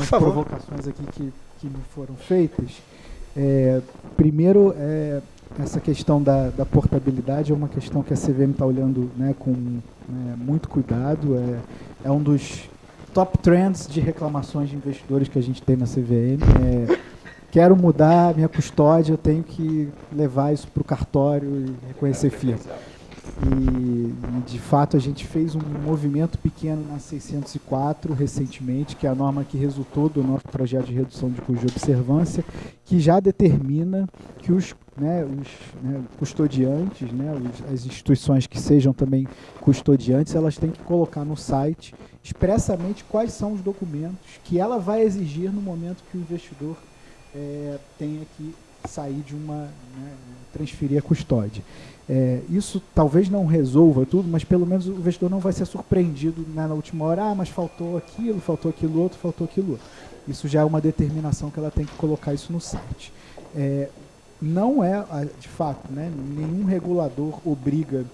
Speaker 3: provocações aqui que me foram feitas. Primeiro, essa questão da portabilidade é uma questão que a CVM está olhando, né, com muito cuidado. É um dos top trends de reclamações de investidores que a gente tem na CVM. Quero mudar minha custódia, eu tenho que levar isso para o cartório e reconhecer firma. E, de fato, a gente fez um movimento pequeno na 604 recentemente, que é a norma que resultou do nosso projeto de redução de custo de observância, que já determina que os custodiantes, né, as instituições que sejam também custodiantes, elas têm que colocar no site expressamente quais são os documentos que ela vai exigir no momento que o investidor tenha que sair de transferir a custódia. Isso talvez não resolva tudo, mas pelo menos o investidor não vai ser surpreendido, né, na última hora, mas faltou aquilo outro. Isso já é uma determinação que ela tem que colocar isso no site. Não é, de fato, né, nenhum regulador obriga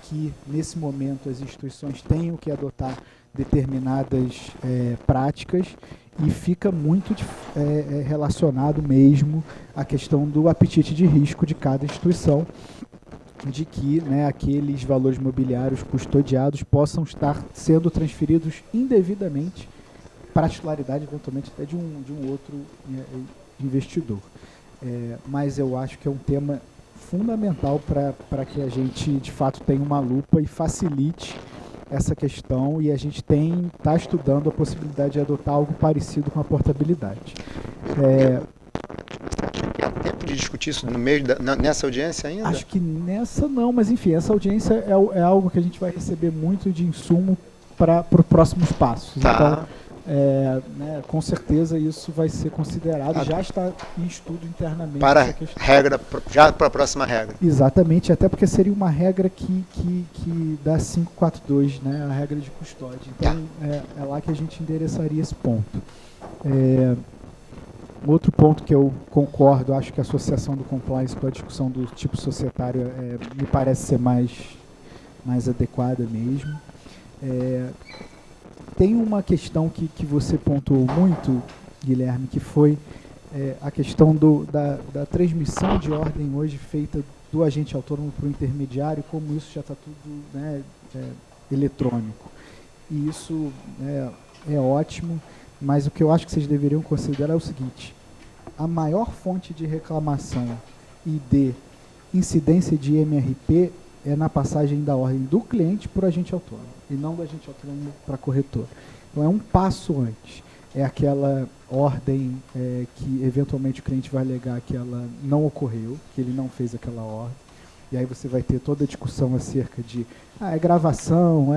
Speaker 3: que, nesse momento, as instituições tenham que adotar determinadas práticas, e fica muito relacionado mesmo à questão do apetite de risco de cada instituição, de que, né, aqueles valores mobiliários custodiados possam estar sendo transferidos indevidamente para a titularidade, eventualmente, até de um outro investidor. Mas eu acho que é um tema fundamental para que a gente, de fato, tenha uma lupa e facilite essa questão, e a gente está estudando a possibilidade de adotar algo parecido com a portabilidade.
Speaker 1: Há tempo de discutir isso no meio nessa audiência ainda?
Speaker 3: Acho que nessa não, mas enfim, essa audiência é algo que a gente vai receber muito de insumo para os próximos passos.
Speaker 1: Tá.
Speaker 3: Então, com certeza isso vai ser considerado, já está em estudo internamente.
Speaker 1: Para a regra, já para a próxima regra.
Speaker 3: Exatamente, até porque seria uma regra que dá 542, né, a regra de custódia. Então, é lá que a gente endereçaria esse ponto. Outro ponto que eu concordo, acho que a associação do compliance com a discussão do tipo societário me parece ser mais adequada mesmo. Tem uma questão que você pontuou muito, Guilherme, que foi a questão da transmissão de ordem hoje feita do agente autônomo para o intermediário, como isso já está tudo, né, eletrônico. E isso é ótimo, mas o que eu acho que vocês deveriam considerar é o seguinte: a maior fonte de reclamação e de incidência de MRP é na passagem da ordem do cliente para o agente autônomo, e não do agente autônomo para a corretora. Então é um passo antes. É aquela ordem que eventualmente o cliente vai alegar que ela não ocorreu, que ele não fez aquela ordem. E aí você vai ter toda a discussão acerca de é gravação,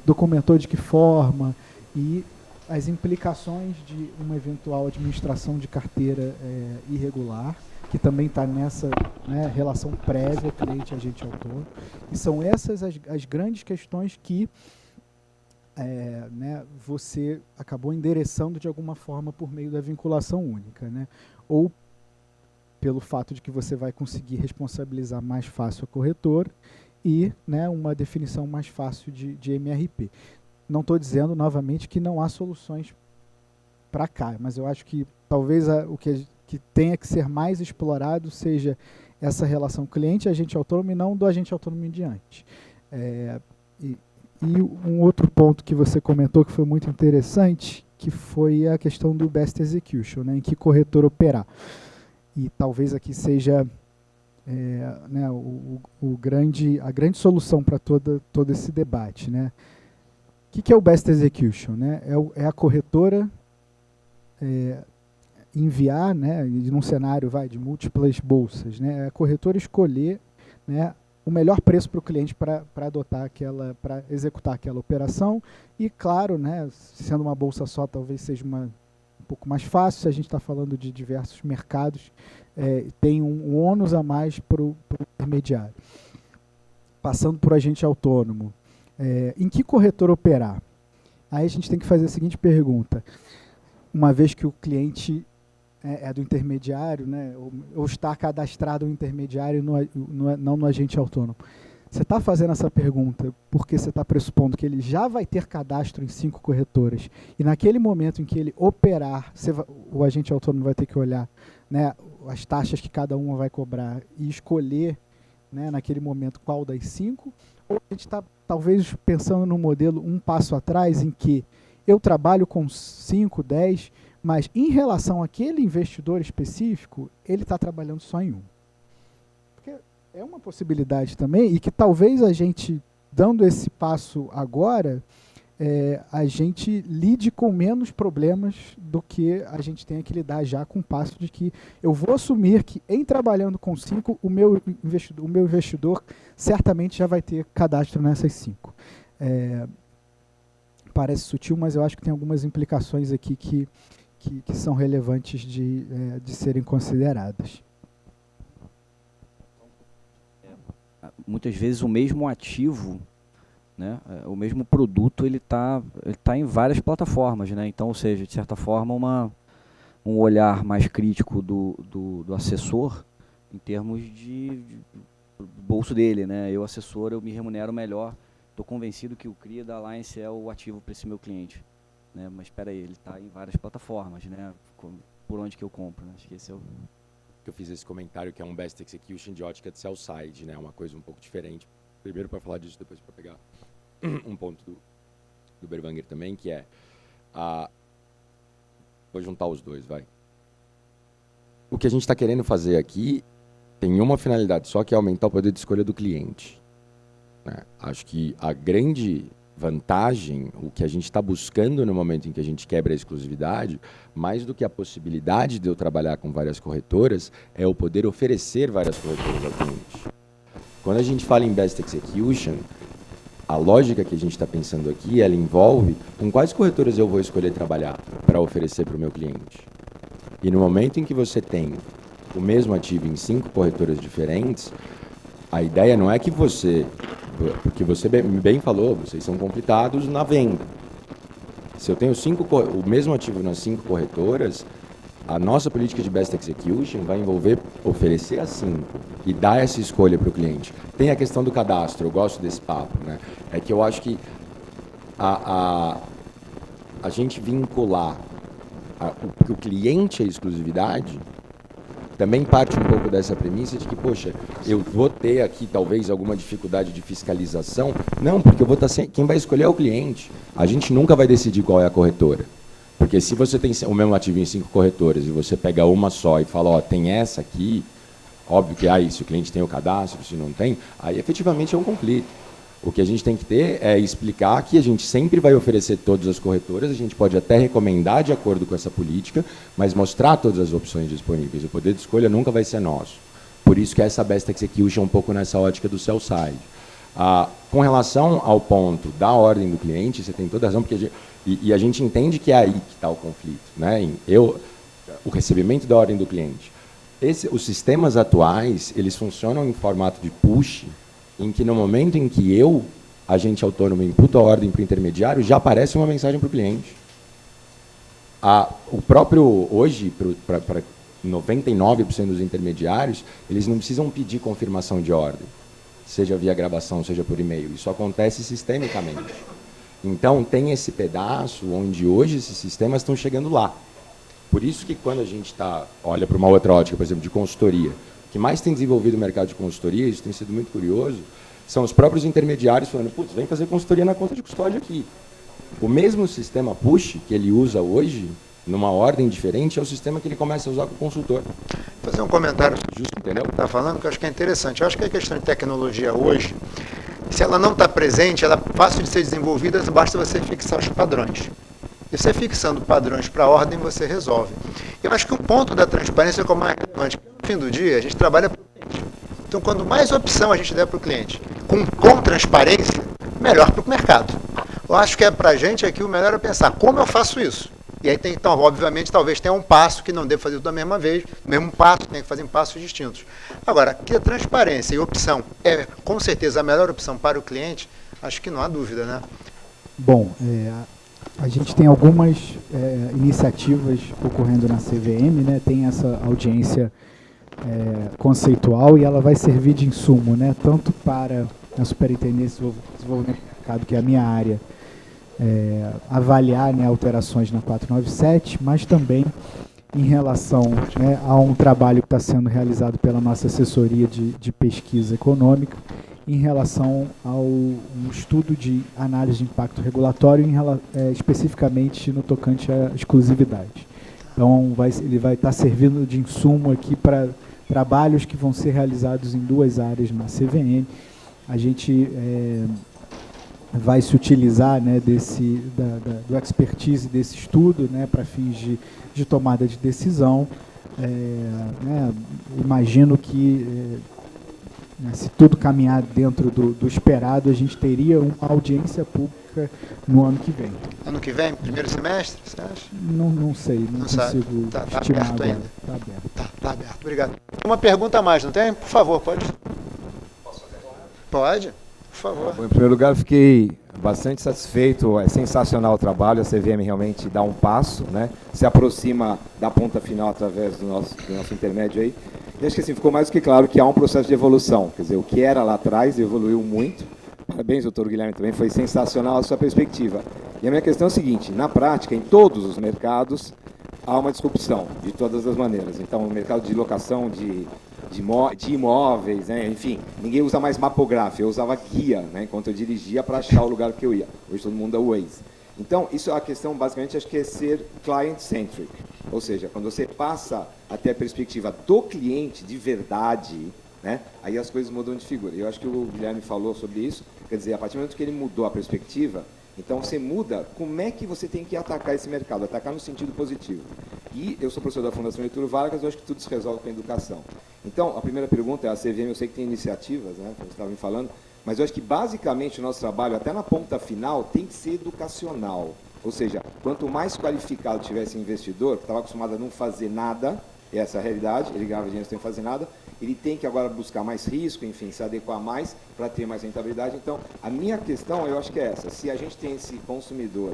Speaker 3: documentou de que forma, e as implicações de uma eventual administração de carteira irregular, que também está nessa, né, relação prévia cliente-agente autônomo. E são essas as grandes questões que você acabou endereçando de alguma forma por meio da vinculação única, né? Ou pelo fato de que você vai conseguir responsabilizar mais fácil a corretora e, né, uma definição mais fácil de MRP. Não estou dizendo, novamente, que não há soluções para cá, mas eu acho que talvez o que tenha que ser mais explorado seja essa relação cliente-agente autônomo e não do agente autônomo em diante. E um outro ponto que você comentou que foi muito interessante, que foi a questão do best execution, né, em que corretor operar. E talvez aqui seja a grande solução para todo esse debate, né? O que é o best execution, né? É a corretora enviar, né, num cenário de múltiplas bolsas, né, a corretora escolher, né, o melhor preço para o cliente para executar aquela operação. E claro, né, sendo uma bolsa só, talvez seja um pouco mais fácil. Se a gente está falando de diversos mercados, tem um ônus a mais para o intermediário. Passando por agente autônomo, em que corretor operar? Aí a gente tem que fazer a seguinte pergunta: uma vez que o cliente é do intermediário, né, ou está cadastrado no intermediário, não no agente autônomo, você está fazendo essa pergunta porque você está pressupondo que ele já vai ter cadastro em 5 corretoras, e naquele momento em que ele operar, o agente autônomo vai ter que olhar, né, as taxas que cada uma vai cobrar e escolher, né, naquele momento qual das 5, ou a gente está talvez pensando num modelo um passo atrás, em que eu trabalho com 5, 10, mas em relação àquele investidor específico, ele está trabalhando só em um. Porque é uma possibilidade também, e que talvez a gente, dando esse passo agora, a gente lide com menos problemas do que a gente tenha que lidar já com o passo de que eu vou assumir que, em trabalhando com 5, o meu investidor certamente já vai ter cadastro nessas 5. Parece sutil, mas eu acho que tem algumas implicações aqui que que são relevantes de serem consideradas.
Speaker 4: Muitas vezes o mesmo ativo, né, o mesmo produto, ele tá em várias plataformas, né? Então, ou seja, de certa forma, um olhar mais crítico do assessor em termos de bolso dele, né? Eu, assessor, eu me remunero melhor. Estou convencido que o CRIA da Alliance é o ativo para esse meu cliente, né? Mas espera aí, ele está em várias plataformas, né? Por onde que eu compro, né? Acho que esse é o...
Speaker 5: Eu fiz esse comentário que é um best execution de ótica de sell side, né? Uma coisa um pouco diferente. Primeiro para falar disso, depois para pegar um ponto do Berwanger também, que é vou juntar os dois, vai. O que a gente está querendo fazer aqui tem uma finalidade só, que é aumentar o poder de escolha do cliente, né? Acho que a grande vantagem, o que a gente está buscando no momento em que a gente quebra a exclusividade, mais do que a possibilidade de eu trabalhar com várias corretoras, é o poder oferecer várias corretoras ao cliente. Quando a gente fala em best execution, a lógica que a gente está pensando aqui, ela envolve com quais corretoras eu vou escolher trabalhar para oferecer para o meu cliente. E no momento em que você tem o mesmo ativo em 5 corretoras diferentes, a ideia não é que você... Porque você bem falou, vocês são conflitados na venda. Se eu tenho o mesmo ativo nas 5 corretoras, a nossa política de best execution vai envolver oferecer as 5 e dar essa escolha para o cliente. Tem a questão do cadastro, eu gosto desse papo, né? É que eu acho que a gente vincular o cliente à exclusividade também parte um pouco dessa premissa de que, poxa, eu vou ter aqui talvez alguma dificuldade de fiscalização. Não, porque eu vou estar quem vai escolher é o cliente. A gente nunca vai decidir qual é a corretora. Porque se você tem o mesmo ativo em 5 corretoras e você pega uma só e fala, ó, tem essa aqui, óbvio que se o cliente tem o cadastro, se não tem, aí efetivamente é um conflito. O que a gente tem que ter é explicar que a gente sempre vai oferecer todas as corretoras, a gente pode até recomendar de acordo com essa política, mas mostrar todas as opções disponíveis. O poder de escolha nunca vai ser nosso. Por isso que essa best execution é um pouco nessa ótica do sell side. Com relação ao ponto da ordem do cliente, você tem toda a razão, porque a gente entende que é aí que está o conflito, né? O recebimento da ordem do cliente. Os sistemas atuais, eles funcionam em formato de push, em que no momento em que eu, agente autônomo, imputo a ordem para o intermediário, já aparece uma mensagem para o cliente. O próprio, hoje, para 99% dos intermediários, eles não precisam pedir confirmação de ordem, seja via gravação, seja por e-mail. Isso acontece sistemicamente. Então, tem esse pedaço onde hoje esses sistemas estão chegando lá. Por isso que quando a gente olha para uma outra ótica, por exemplo, de consultoria, o que mais tem desenvolvido o mercado de consultoria, isso tem sido muito curioso, são os próprios intermediários falando, putz, vem fazer consultoria na conta de custódia aqui. O mesmo sistema push que ele usa hoje, numa ordem diferente, é o sistema que ele começa a usar com o consultor.
Speaker 1: Vou fazer um comentário
Speaker 5: Justo, entendeu?
Speaker 1: está falando, que eu acho que é interessante. Eu acho que a questão de tecnologia hoje, se ela não está presente, ela é fácil de ser desenvolvida, basta você fixar os padrões. E você fixando padrões para a ordem, você resolve. Eu acho que um ponto da transparência é o mais relevante. No fim do dia, a gente trabalha para o cliente. Então, quanto mais opção a gente der para o cliente, com transparência, melhor para o mercado. Eu acho que para a gente aqui o melhor é pensar como eu faço isso. E aí tem, então, obviamente, talvez tenha um passo que não devo fazer da mesma vez, mesmo passo, tem que fazer em passos distintos. Agora, que a transparência e opção é, com certeza, a melhor opção para o cliente, acho que não há dúvida, né?
Speaker 3: Bom, a gente tem algumas iniciativas ocorrendo na CVM, né? Tem essa audiência conceitual e ela vai servir de insumo, né? Tanto para a Superintendência de Desenvolvimento do Mercado, que é a minha área, avaliar, né, alterações na 497, mas também em relação, né, a um trabalho que está sendo realizado pela nossa assessoria de pesquisa econômica, em relação ao um estudo de análise de impacto regulatório, especificamente no tocante à exclusividade. Então, ele vai estar servindo de insumo aqui para trabalhos que vão ser realizados em 2 áreas na CVM. A gente vai se utilizar, né, do expertise desse estudo, né, para fins de tomada de decisão. Né, imagino que se tudo caminhar dentro do esperado, a gente teria uma audiência pública específica no ano que vem.
Speaker 1: Ano que vem, primeiro semestre, você acha?
Speaker 3: Não sei, não
Speaker 1: sabe.
Speaker 3: consigo
Speaker 1: Tá
Speaker 3: estimar
Speaker 1: aberto
Speaker 3: agora.
Speaker 1: ainda.
Speaker 3: Está aberto.
Speaker 1: Tá aberto. Obrigado. Uma pergunta a mais, não tem? Por favor, pode. Posso fazer? Pode, por favor.
Speaker 6: Bom, em primeiro lugar, eu fiquei bastante satisfeito, é sensacional o trabalho, a CVM realmente dá um passo, né? Se aproxima da ponta final através do nosso intermédio aí. E acho que assim, ficou mais do que claro que há um processo de evolução, quer dizer, o que era lá atrás evoluiu muito. Parabéns, doutor Guilherme, também foi sensacional a sua perspectiva. E a minha questão é a seguinte, na prática, em todos os mercados, há uma disrupção, de todas as maneiras. Então, no mercado de locação de imóveis, né? Enfim, ninguém usa mais mapográfico, eu usava guia, né? Enquanto eu dirigia para achar o lugar que eu ia. Hoje todo mundo é Waze. Então, isso é a questão, basicamente, acho que é ser client-centric. Ou seja, quando você passa até a perspectiva do cliente de verdade, né? Aí as coisas mudam de figura. Eu acho que o Guilherme falou sobre isso. Quer dizer, a partir do momento que ele mudou a perspectiva, então você muda como é que você tem que atacar esse mercado, atacar no sentido positivo. E eu sou professor da Fundação Getúlio Vargas, eu acho que tudo se resolve com a educação. Então, a primeira pergunta é, a CVM, eu sei que tem iniciativas, né, como você estava me falando, mas eu acho que basicamente o nosso trabalho, até na ponta final, tem que ser educacional. Ou seja, quanto mais qualificado tivesse investidor, que estava acostumado a não fazer nada, essa é a realidade, ele ganhava dinheiro sem fazer nada, ele tem que agora buscar mais risco, enfim, se adequar mais para ter mais rentabilidade. Então, a minha questão, eu acho que é essa, se a gente tem esse consumidor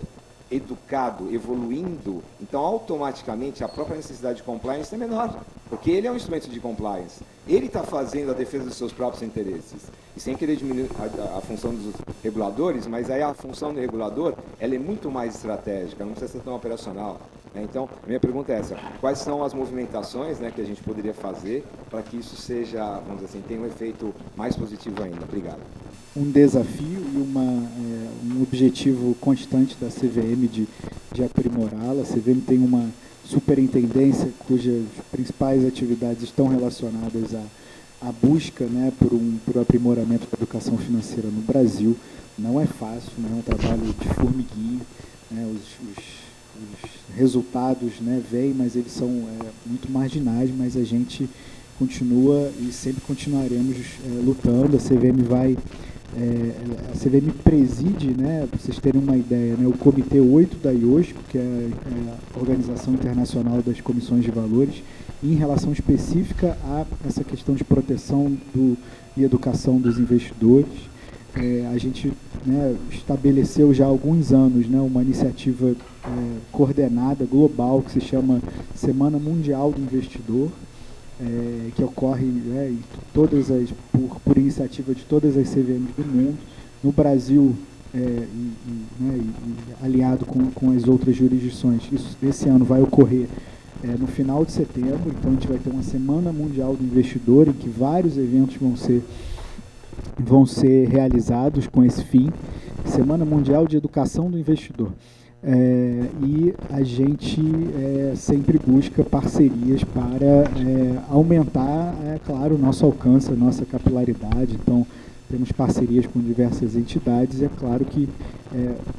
Speaker 6: educado, evoluindo, então automaticamente a própria necessidade de compliance é menor, porque ele é um instrumento de compliance. Ele está fazendo a defesa dos seus próprios interesses. E sem querer diminuir a função dos reguladores, mas aí a função do regulador ela é muito mais estratégica, não precisa ser tão operacional. Então, a minha pergunta é essa, quais são as movimentações, né, que a gente poderia fazer para que isso seja, vamos dizer assim, tenha um efeito mais positivo ainda? Obrigado.
Speaker 3: Um desafio e um objetivo constante da CVM de aprimorá-la. A CVM tem uma superintendência cujas principais atividades estão relacionadas à busca, né, por aprimoramento da educação financeira no Brasil. Não é fácil, né, é um trabalho de formiguinha, né, os resultados, né, vêm, mas eles são muito marginais, mas a gente continua e sempre continuaremos lutando. A CVM preside, né, para vocês terem uma ideia, né, o Comitê 8 da IOSCO, que é a Organização Internacional das Comissões de Valores, em relação específica a essa questão de proteção e educação dos investidores. A gente, né, estabeleceu já há alguns anos, né, uma iniciativa coordenada, global, que se chama Semana Mundial do Investidor, que ocorre por iniciativa de todas as CVMs do mundo. No Brasil, aliado com as outras jurisdições, esse ano vai ocorrer no final de setembro, então a gente vai ter uma Semana Mundial do Investidor, em que vários eventos vão ser realizados com esse fim. Semana Mundial de Educação do Investidor. E a gente sempre busca parcerias para aumentar, claro, o nosso alcance, a nossa capilaridade. Então, temos parcerias com diversas entidades e é claro que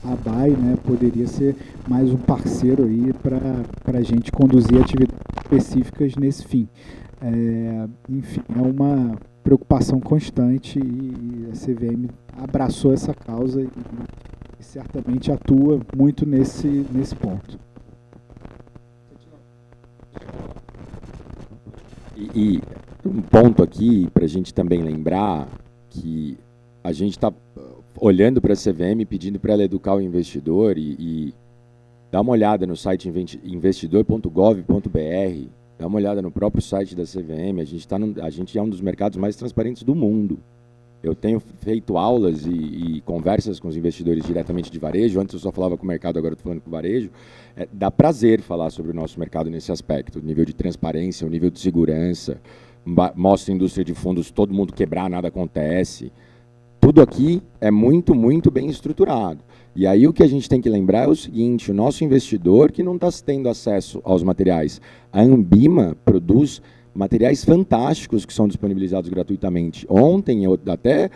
Speaker 3: a ABAI, né, poderia ser mais um parceiro aí para a gente conduzir atividades específicas nesse fim. Enfim, é uma preocupação constante e a CVM abraçou essa causa e certamente atua muito nesse ponto.
Speaker 5: E um ponto aqui para a gente também lembrar que a gente está olhando para a CVM, pedindo para ela educar o investidor e dá uma olhada no site investidor.gov.br, dá uma olhada no próprio site da CVM. A gente é um dos mercados mais transparentes do mundo. Eu tenho feito aulas e conversas com os investidores diretamente de varejo. Antes eu só falava com o mercado, agora estou falando com o varejo. Dá prazer falar sobre o nosso mercado nesse aspecto. O nível de transparência, o nível de segurança. Mostra a indústria de fundos, todo mundo quebrar, nada acontece. Tudo aqui é muito, muito bem estruturado. E aí o que a gente tem que lembrar é o seguinte, o nosso investidor que não está tendo acesso aos materiais. A Ambima produz materiais fantásticos que são disponibilizados gratuitamente. Ontem eu até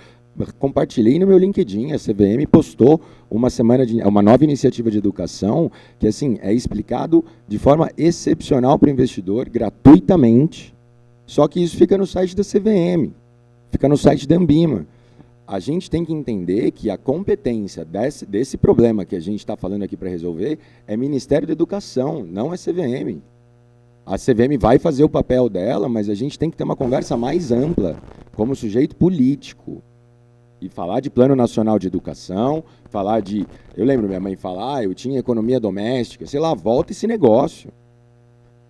Speaker 5: compartilhei no meu LinkedIn, a CVM postou uma nova iniciativa de educação que assim, é explicado de forma excepcional para o investidor, gratuitamente, só que isso fica no site da CVM, fica no site da Ambima.
Speaker 7: a gente tem que entender que a competência desse problema que a gente está falando aqui para resolver é Ministério da Educação, não é CVM. A CVM vai fazer o papel dela, mas a gente tem que ter uma conversa mais ampla, como sujeito político. E falar de Plano Nacional de Educação, falar de... Eu lembro minha mãe falar, eu tinha economia doméstica, sei lá, volta esse negócio.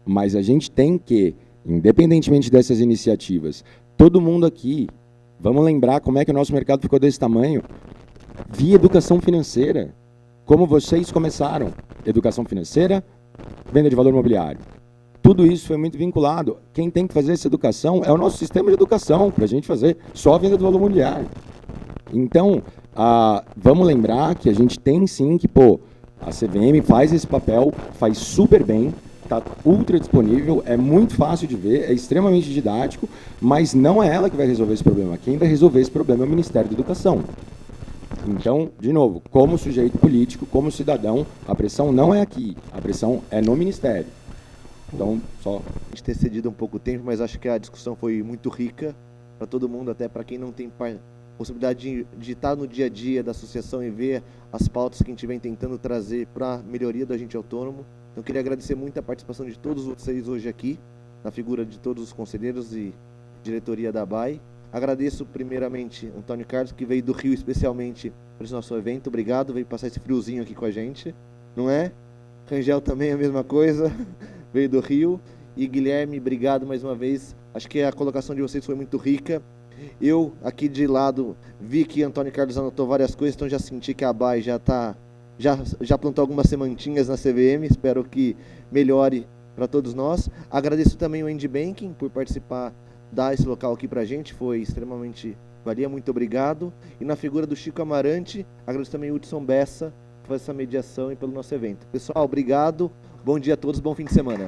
Speaker 7: Mas a gente tem que, independentemente dessas iniciativas, todo mundo aqui, vamos lembrar como é que o nosso mercado ficou desse tamanho, via educação financeira. Como vocês começaram? Educação financeira, venda de valor imobiliário. Tudo isso foi muito vinculado. Quem tem que fazer essa educação é o nosso sistema de educação, para a gente fazer só a venda do valor imobiliário. Então, vamos lembrar que a gente tem sim que, a CVM faz esse papel, faz super bem, está ultra disponível, é muito fácil de ver, é extremamente didático, mas não é ela que vai resolver esse problema. Quem vai resolver esse problema é o Ministério da Educação. Então, de novo, como sujeito político, como cidadão, a pressão não é aqui, a pressão é no Ministério. Então, só...
Speaker 2: A gente ter cedido um pouco tempo, mas acho que a discussão foi muito rica para todo mundo, até para quem não tem possibilidade de estar no dia a dia da associação e ver as pautas que a gente vem tentando trazer para a melhoria do agente autônomo. Então, queria agradecer muito a participação de todos vocês hoje aqui, na figura de todos os conselheiros e diretoria da ABAE. Agradeço primeiramente Antônio Carlos, que veio do Rio especialmente para esse nosso evento. Obrigado, veio passar esse friozinho aqui com a gente, não é? Rangel também a mesma coisa, veio do Rio. E Guilherme, obrigado mais uma vez. Acho que a colocação de vocês foi muito rica. Eu, aqui de lado, vi que Antônio Carlos anotou várias coisas, então já senti que a ABAE já plantou algumas sementinhas na CVM, espero que melhore para todos nós. Agradeço também o Andy Banking por participar, dar esse local aqui para a gente, foi extremamente valia, muito obrigado. E na figura do Chico Amarante, agradeço também o Hudson Bessa por essa mediação e pelo nosso evento. Pessoal, obrigado, bom dia a todos, bom fim de semana.